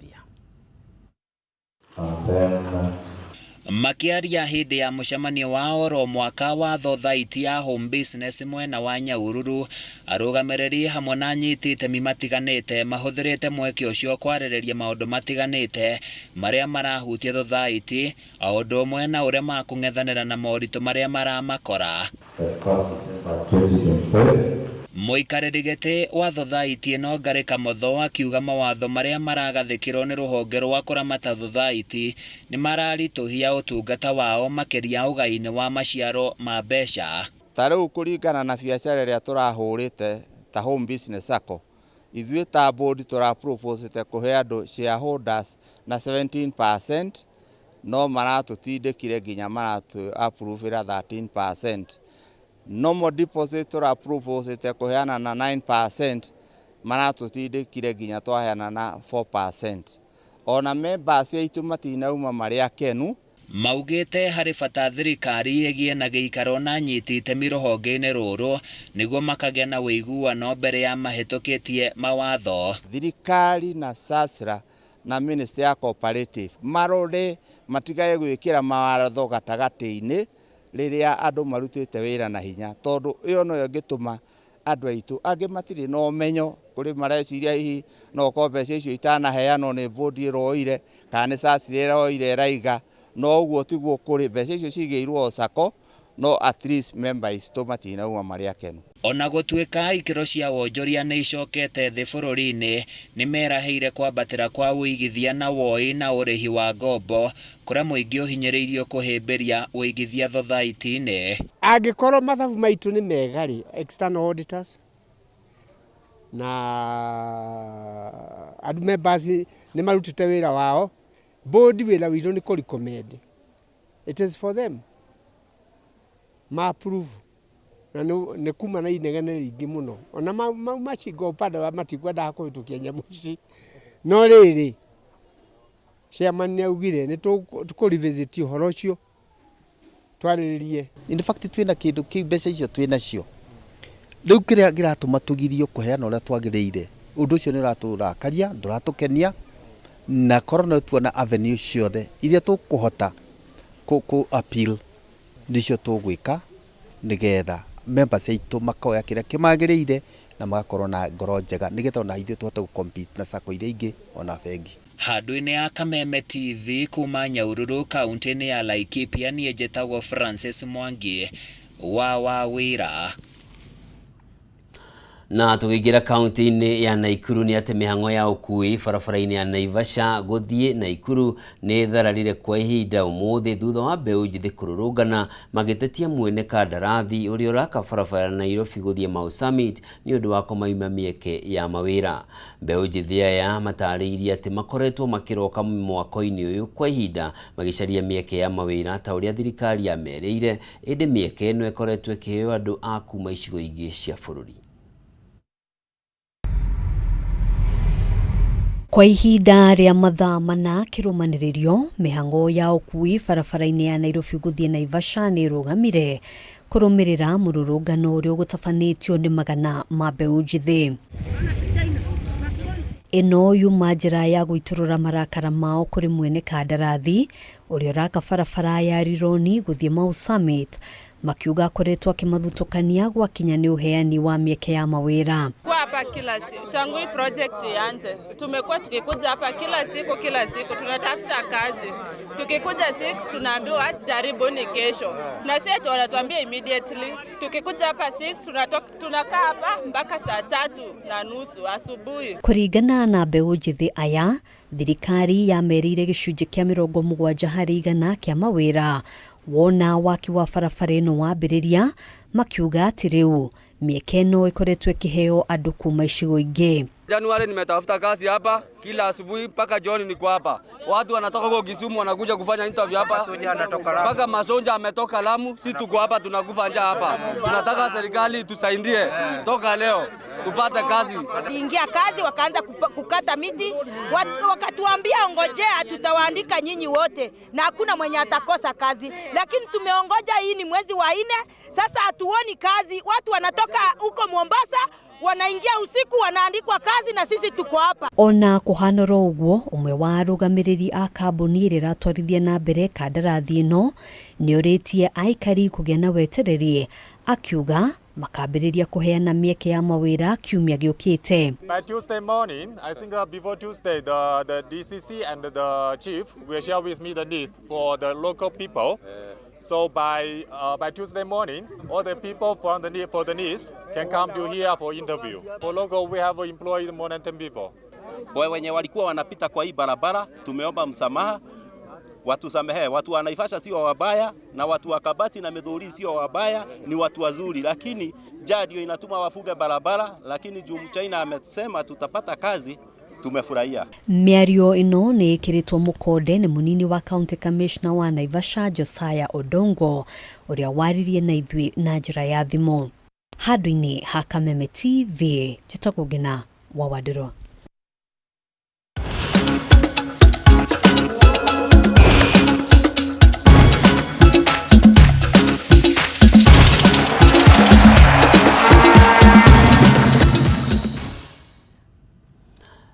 Makiaria hindi ya mucemanio wa oro mwaka wa thothaiti ya Home Business mwena wa Nyahururu, arugamiriri hamwe na nyiti itemi matiganite mahuthirite mweke ucio kwarĩrĩria maundu matiganite maria marahutia thothaiti o ũndũ ũmwe na ũrĩa makung'ethanĩra na moritũ maria maramakora. Muikarĩri gĩtĩ wa thothaiti ĩno Ngari Kamotho akiuga mawatho maria maragathĩkĩrwo nĩ rũhonge rwa kũramata thothaiti nĩ mararitũhia ũtungata wao makĩria ũgai-inĩ wa maciaro ma mbeca. Ta rĩu kũringana na biacara ĩrĩa tũrahũrĩte ta home business sacco ithuĩ ta board tura propose te kuhe andu shareholders na 17% no maratutindĩkire nginya maratu approve 13%. Normal deposit tura propose te kuheana na 9% maratutindĩkire nginya twaheana na 4%. Ona members aitu matinauma marĩ akenu maugite hari bata thirikari egie na giikaro na nyitite mirohonge-ini ruru niguo makagĩa na wĩiguano mbere ya mahĩtũkĩtie mawatho. Thirikari na SASRA na Ministry ya Cooperative marore matigaye gwĩkĩra mawatho gatagati-inĩ rĩrĩa andũ marutĩte wĩra na hinya, tondũ ĩyo no ĩngĩtũma andũ aitũ angĩ matirĩ na ũmenyo kuri mareciria hihi no mbeca icio itanaheanwo nĩ board ĩroire kana nĩ SASRA ĩroire raiga no uguo tiguo kuri mbeca icio cigĩirwo sacco no at least members to matinauma marĩ akenu. Ona gũtuĩka ikĩro cia wonjoria nĩ icokete thĩ bũrũri-inĩ nĩ meraheire kwambatĩra kwa ũigithia na woi na ũrĩhi wa ngombo kũrĩa mũingĩ ũhinyĩrĩirio kũhĩmbĩria ũigithia thothaiti-inĩ. Angĩkorwo mathabu maitũ nĩ megari external auditors na andũ members nĩ marutĩte wĩra wao, board wĩra witũ nĩ kũ-recommend. It is for them ma approve na nĩ kuma na inegene rĩingĩ mũno. Ona macingo upande wa matigwendaga kũhĩtũkia nyamũ ici no rĩrĩ chairman nĩ augire nĩ tũkũ-revisit ũhoro ũcio twarĩrĩrie. In fact twĩna kĩndũ kĩu mbeca icio twĩnacio rĩu kĩrĩa kĩratũma tũgirio kũheana ũrĩa twagĩrĩire ũndũ ũcio nĩ ũratũrakaria ndũratũkenia na korona tuona avenue ciothe iria tũkũhota ku appeal ndicio tũgwĩka nĩgetha members aitũ makoya kĩrĩa kĩmagĩrĩire na magakorwo na ngoro njega nĩgetha ona ithuĩ tũhote gũ-compete na sacco iria ingĩ ona bengi. Handũ-inĩ ya Kameme TV kuma Nyahururu kaunti-inĩ ya Laikipia niĩ njĩtagwo Francis Mwangi wa Wawĩra. Na tũgĩingĩra kaunti-inĩ ya Naikuru nĩ atĩ mĩhang'o ya ũkui barabara-inĩ ya Naivasha gũthiĩ Naikuru nĩ thararire kwa ihinda ũmũthĩ thutha wa mbeũ njĩthĩ kũrũrũngana magĩtetia mwene kandarathi ũrĩa ũraka barabara ya Nairobi gũthiĩ Mau Summit nĩ ũndũ wa kũmaima mĩeke ya mawĩra. Mbeũ njĩthĩ aya matarĩirie atĩ makoretwo makĩroka mwaka-inĩ ũyũ kwa ihinda magĩcaria mĩeke ya mawĩra ta ũrĩa thirikari yamerĩire, ĩndĩ mĩeke ĩno ĩkoretwo ĩkĩheo andũ a kuma icigo ingĩ cia bũrũri. Kwa ihinda rĩa mathaa mana kĩrũmanĩrĩrio mĩhang'o ya ũkui barabara-inĩ ya Nairobi gũthiĩ Naivasha nĩ ĩrũgamire kũrũmĩrĩra mũrũrũngano ũrĩa ũgũtabanĩtio nĩ magana ma mbeũ njĩthĩ. Ĩno yuma njĩra ya gũitũrũra marakara mao kũrĩ mwene kandarathi ũrĩa ũraka barabara ya Rironi gũthiĩ Mau Summit makiuga akoretwo akĩmathutũkania gwakinya nĩ ũheani wa mĩeke ya mawĩra. Kwa hapa kila siku tangu hii project ianze tumekuwa tukikuja hapa kila siku tunatafuta kazi. Tukikuja 6 tunaambiwa jaribuni kesho. Na sisi wanatuambia immediately. Tukikuja hapa 6 tunakaa hapa mpaka saa 3:30 asubuhi. Kũringana na mbeũ njĩthĩ aya, thirikari yamerĩire gĩcunjĩ kĩa 70 harĩ igana kĩa mawĩra wona waki wa barabara ĩno wambĩrĩria, makiuga atĩ rĩu mĩeke ĩno ĩkoretwo ĩkĩheo andũ kuma icigo ingĩ. Januari nimetafuta kazi hapa kila asubuhi mpaka jioni niko hapa. Watu wanatoka huko Kisumu wanakuja kufanya interview hapa. Mpaka Masonja ametoka Lamu, sisi tuko hapa tunakufa njaa hapa. Tunataka serikali tusaidie toka leo tupate kazi. Ingia kazi wakaanza kukata miti, wakatuambia ngojea tutawaandika nyinyi wote na hakuna mwenye atakosa kazi. Lakini tumeongoja, hii ni mwezi wa 4, sasa hatuoni kazi. Watu wanatoka huko Mombasa wanaingia usiku wanaandikwa kazi na sisi tuko hapa. Ona kũhanora ũguo, ũmwe wa arũgamĩrĩri a kambuni ĩrĩa ĩratwarithia na mbere kandarathi ĩno nĩ ũrĩtie aikari kũgĩa na wetereri, akiuga makambĩrĩria kũheana mĩeke ya mawĩra kiumia gĩũkĩte. By Tuesday morning, I think before Tuesday, the DCC and the chief will share with me the list for the local people. So by Tuesday morning, all the people for the list can come to here for interview. For local, we have employed more than 10 people. Wenye walikuwa wanapita kwa hii barabara tumeomba msamaha watusamehe. Watu wa Naivasha sio wabaya na watu wa Kabati na Mithuri sio wabaya, ni watu wazuri, lakini ndio inatuma wafuge barabara, lakini juu Mchina amesema tutapata kazi, tumefurahia. Mĩario ĩno nĩ ĩkĩrĩtwo mũkonde nĩ mũnini wa County Commissioner wa Naivasha Josiah Odongo ũrĩa waririe na ithuĩ na njĩra ya thimũ. Handũ-inĩ ha Kameme TV, njĩtagwo Ngina wa Wadĩro.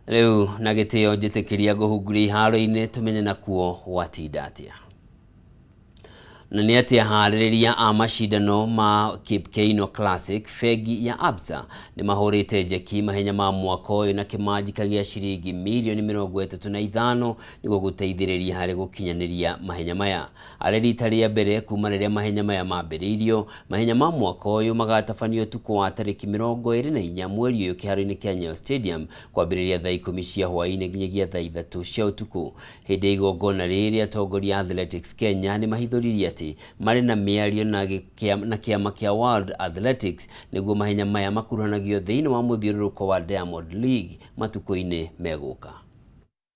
Rĩu na gĩtĩo njĩtĩkĩria ngũhunguri haro-inĩ tũmenye nakuo watinda atĩa. Na nĩ atĩa harĩrĩria a macindano ma Kipkeino Classic fegi ya Absa nĩ mahũrĩte njeki mahenya ma mwaka ũyũ na kĩmanjĩka gĩa ciringi mirioni 35 nĩguo gũteithĩrĩria harĩ gũkinyanĩria mahenya maya. Arĩ rita rĩa mbere kuma rĩrĩa mahenya maya mambĩrĩirio, mahenya ma mwaka ũyũ magatabanio ũtukũ wa tarĩki 24 mweri ũyũ kĩharo-inĩ kĩa Nyayo Stadium kwambĩrĩria thaa 10 cia hwaĩ-inĩ nginyagia thaa 3 cia ũtukũ. Hĩndĩ ya igongona rĩrĩ atongoria Athletics Kenya nĩ mahithũririe marĩ na mĩario na kĩama kĩa World Athletics nĩguo mahenya maya makuruhanagio thĩinĩ wa mũthiũrũrũko wa Diamond League matukũ-inĩ megũka.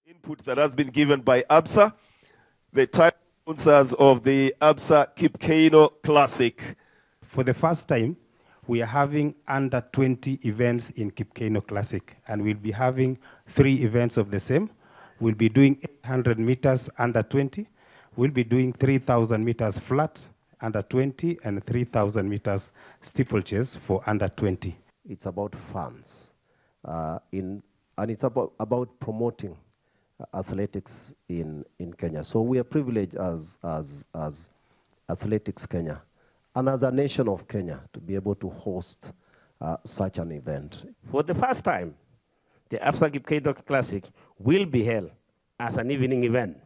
Input that has been given by Absa, the title sponsors of the Absa Kipkeino Classic. For the first time, we are having under 20 events in Kipkeino Classic, and we'll be having 3 events of the same. We'll be doing 800 meters under 20. We'll be doing 3,000 meters flat under 20 and 3,000 meters steeplechase for under 20. It's about funds, and it's about promoting athletics in Kenya. So we are privileged as Athletics Kenya and as a nation of Kenya to be able to host such an event. For the first time, the Absa Kipkeino Classic will be held as an evening event.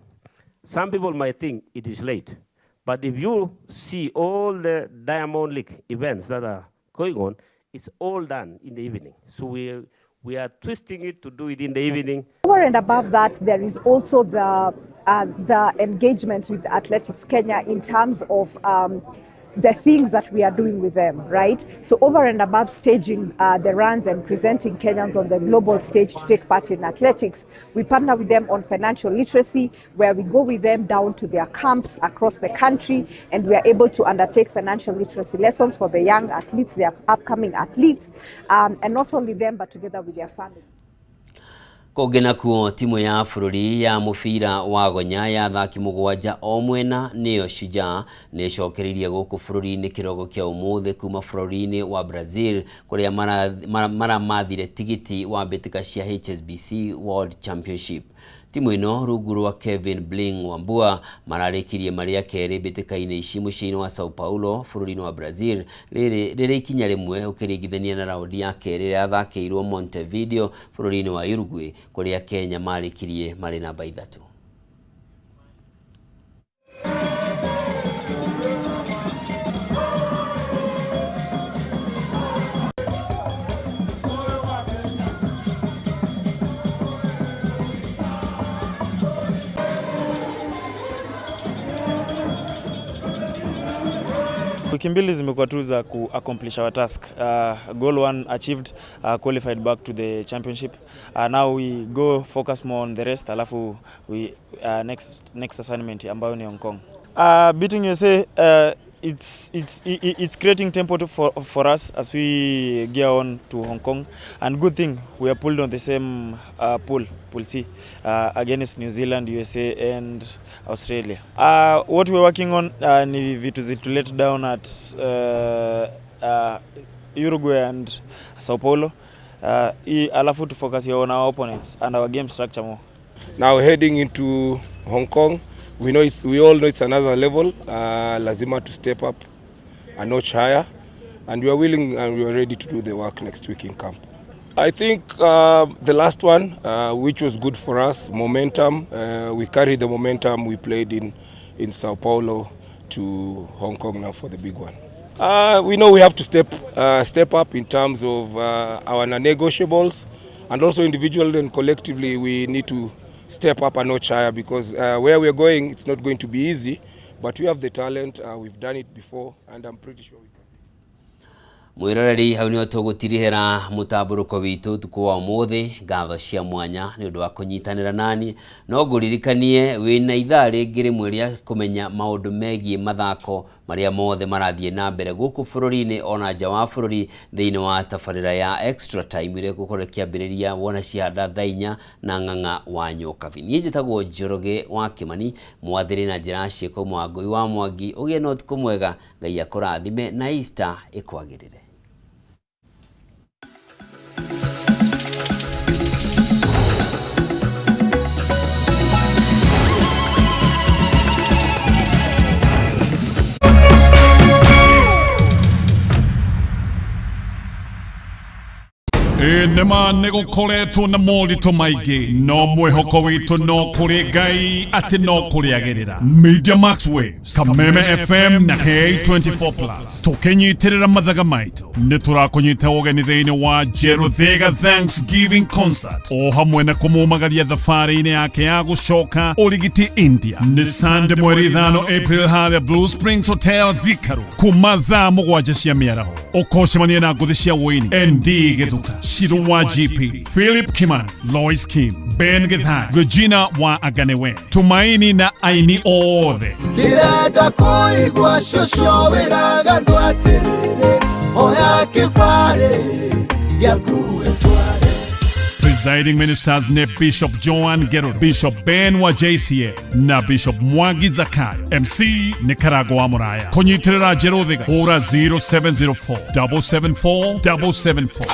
Some people might think it is late, but if you see all the Diamond League events that are going on, it's all done in the evening. So we are twisting it to do it in the evening. Over and above that, there is also the engagement with Athletics Kenya in terms of the things that we are doing with them, right? So over and above staging the runs and presenting Kenyans on the global stage to take part in athletics, we partner with them on financial literacy, where we go with them down to their camps across the country, and we are able to undertake financial literacy lessons for the young athletes, their upcoming athletes, and not only them, but together with their family. Kũngĩ kuo timu ya bũrũri ya mũbira wa gonya ya athaki mũgwanja o mwena nĩyo Shujaa nĩ ĩcokeririe gũkũ bũrũri-inĩ kĩrogo kĩa ũmũthĩ kuma bũrũri-inĩ wa Brazil kũrĩa maramathire tigiti wa mbĩtĩka cia HSBC World Championship. Timu ĩno rungu rwa Kevin Bling Wambua mararĩkirie marĩa kerĩ mbĩtĩka-inĩ ici mũciĩ-inĩ wa Sao Paulo bũrũri-inĩ wa Brazil rĩrĩ ikinya rĩmwe ũkĩringithania na raundi ya kerĩ ĩrĩa yathakĩirwo Montevideo bũrũri-inĩ wa Uruguay kũrĩa Kenya marĩkirie marĩ namba 3. Wiki mbili zimekuwa tu za ku-accomplish our task. Goal 1 achieved, qualified back to the championship. Now we go focus more on the rest, alafu we next assignment ambayo ni Hong Kong. Beating USA, it's creating tempo for us as we gear on to Hong Kong, and good thing we are pulled on the same pool C against New Zealand, USA and Australia. What we're working on ni vitu zitu let down at Uruguay and Sao Paulo, alafu to focus on our opponents and our game structure more. Now heading into Hong Kong, we all know it's another level. Lazima to step up a notch higher, and we are willing and we are ready to do the work next week in camp. I think the last one, which was good for us, momentum. We carried the momentum we played in Sao Paulo to Hong Kong now for the big one. We know we have to step up in terms of our non-negotiables, and also individually and collectively we need to step up a notch higher, because where we're going, it's not going to be easy, but we have the talent, we've done it before, and I'm pretty sure we can. Mwiroreri hau nio tugutirihira mutamburuko witu tuku wa umuthi ngatho cia mwanya ni undu wa kunyitanira nani no nguririkanie wina ithaa ringi rimwe ria kumenya maundu megie mathako maria mothe marathie na mbere guku bururi-ini ona nja wa bururi thiini wa tabarira ya Extra Time ire gukorwo kiambiriria wona cianda thaa 4 na ng'ang'a wa Nyokabi. Nie njitagwo Njoroge wa Kimani, mwathiri na njira ciiko Mwangui wa Mwangi. Ugie no tuku mwega, Ngai akurathime na Easter ikwagirire. Nema nego koretu na morito maigi no mwihoko witu no kuri Ngai ati no kuriagirira. Media Max Waves, Kameme FM na K24+. Tukinyitirira mathaga maitu niturakunyita ugeni thiini wa Jeruthega Thanksgiving Concert o hamwe na kumumagaria thabarĩ-inĩ yake ya gucoka urigiti India. Ni Sunday mweri 5 April harĩa Blue Springs Hotel Thikaru kuma thaa 7 cia mĩaraho. Ukocemania na nguthi cia wĩini ND Githuka, Shiro wa GP, Philip Kimani, Lois Kim, Ben Githai, Regina wa Aganewe, Tumaini na aini othe. Ndirenda kuigua shosho wiraga ndwatirire hoya kibare yakuwe tware. Presiding ministers ne Bishop Joan Gerard, Bishop Ben wa JCA na Bishop Mwangi Zakayo. MC ni Karago wa Muraya. Kunyitirira Jeruthega hura 0704 774 774.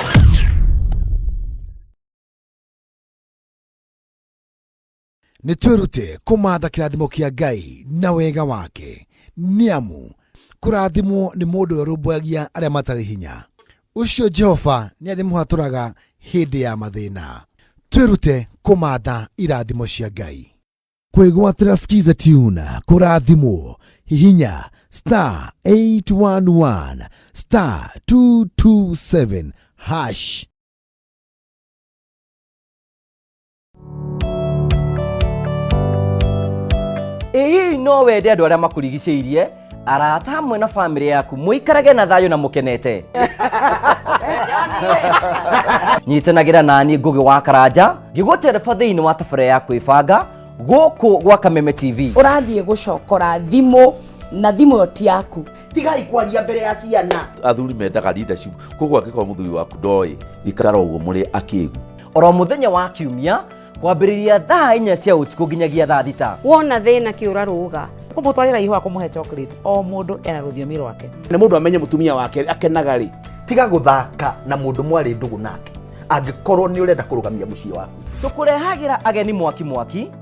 Nitwerute kumatha kirathimo kia Ngai na wega wake, niamu kurathimwo ni mundu urumbuagia aria matari hinya. Ucio Jehova ni arimuhaturaga hindi ya mathina. Twerute kumatha irathimo cia Ngai. Kwigwatira skiza tune kurathimwo hihinya *811 *227 #. Ĩĩ no wende andũ arĩa makurigicĩirie, arata hamwe na famĩlĩ yaku mũikarage na thayũ na mũkenete. Nyitanagĩra nani Ngugi wa Karanja ngĩgũtereba thĩinĩ wa tabarĩra ya kwĩbanga gũkũ gwa Kameme TV. Ũrathiĩ gũcokora thimũ na thimũ yo ti yaku. Tigai kwaria mbere ya ciana. Athuri mendaga leadership, koguo angĩkorwo mũthuri waku ndoĩ ikara ũguo mũrĩ akĩĩgu. Oro mũthenya wa Kiumia kwambĩrĩria thaa 4 cia ũtukũ nginyagia thaa 6. Wona thĩna kĩũra rũga. Kũmũtwarĩra ihũa kũmũhe chocolate, o mũndũ ena rũthiomi rwake. Nĩ mũndũ amenye mũtumia wake akenaga rĩ, tiga gũthaka na mũndũ mwarĩ ndũgũ nake, angĩkorwo nĩ ũrenda kũrũgamia mũciĩ waku. Tũkũrehagĩra ageni mwaki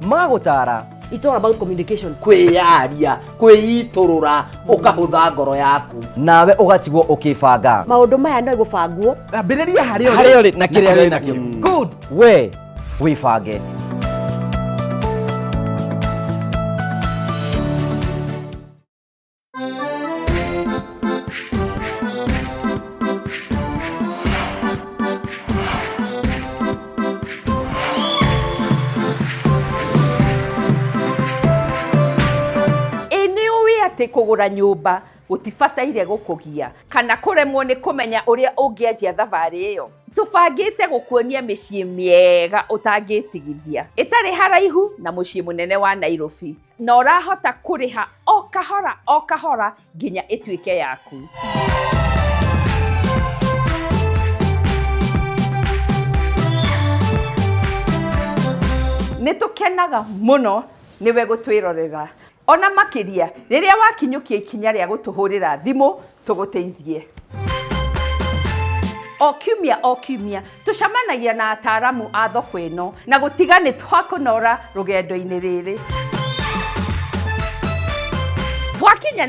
magũtara. It's all about communication. Kwĩyaria, kwĩitũrũra, ũkahũtha ngoro yaku, nawe ũgatigwo ũkĩbanga. Maũndũ maya no gũbangwo. Ambĩrĩria harĩa ũrĩ na kĩrĩa wĩ nakĩo. Good. We wĩbange. Kugura nyumba gutibataire gukugia kana kuremwo ni kumenya uria ungianjia thabarĩ iyo. Tubangite gukuonia mĩciĩ miega utangitigithia itari haraihu na mũciĩ munene wa Nairobi, na urahota kuriha o kahora nginya ituike yaku. Nitukenaga muno niwe gutwirorera. Ona makiria riria wakinyukia ikinya ria gutuhurira thimu tuguteithie. O kiumia tucamanagia na ataaramu a thoko ino na gutiga ni twakunora rugendo-ini riri. Twakinya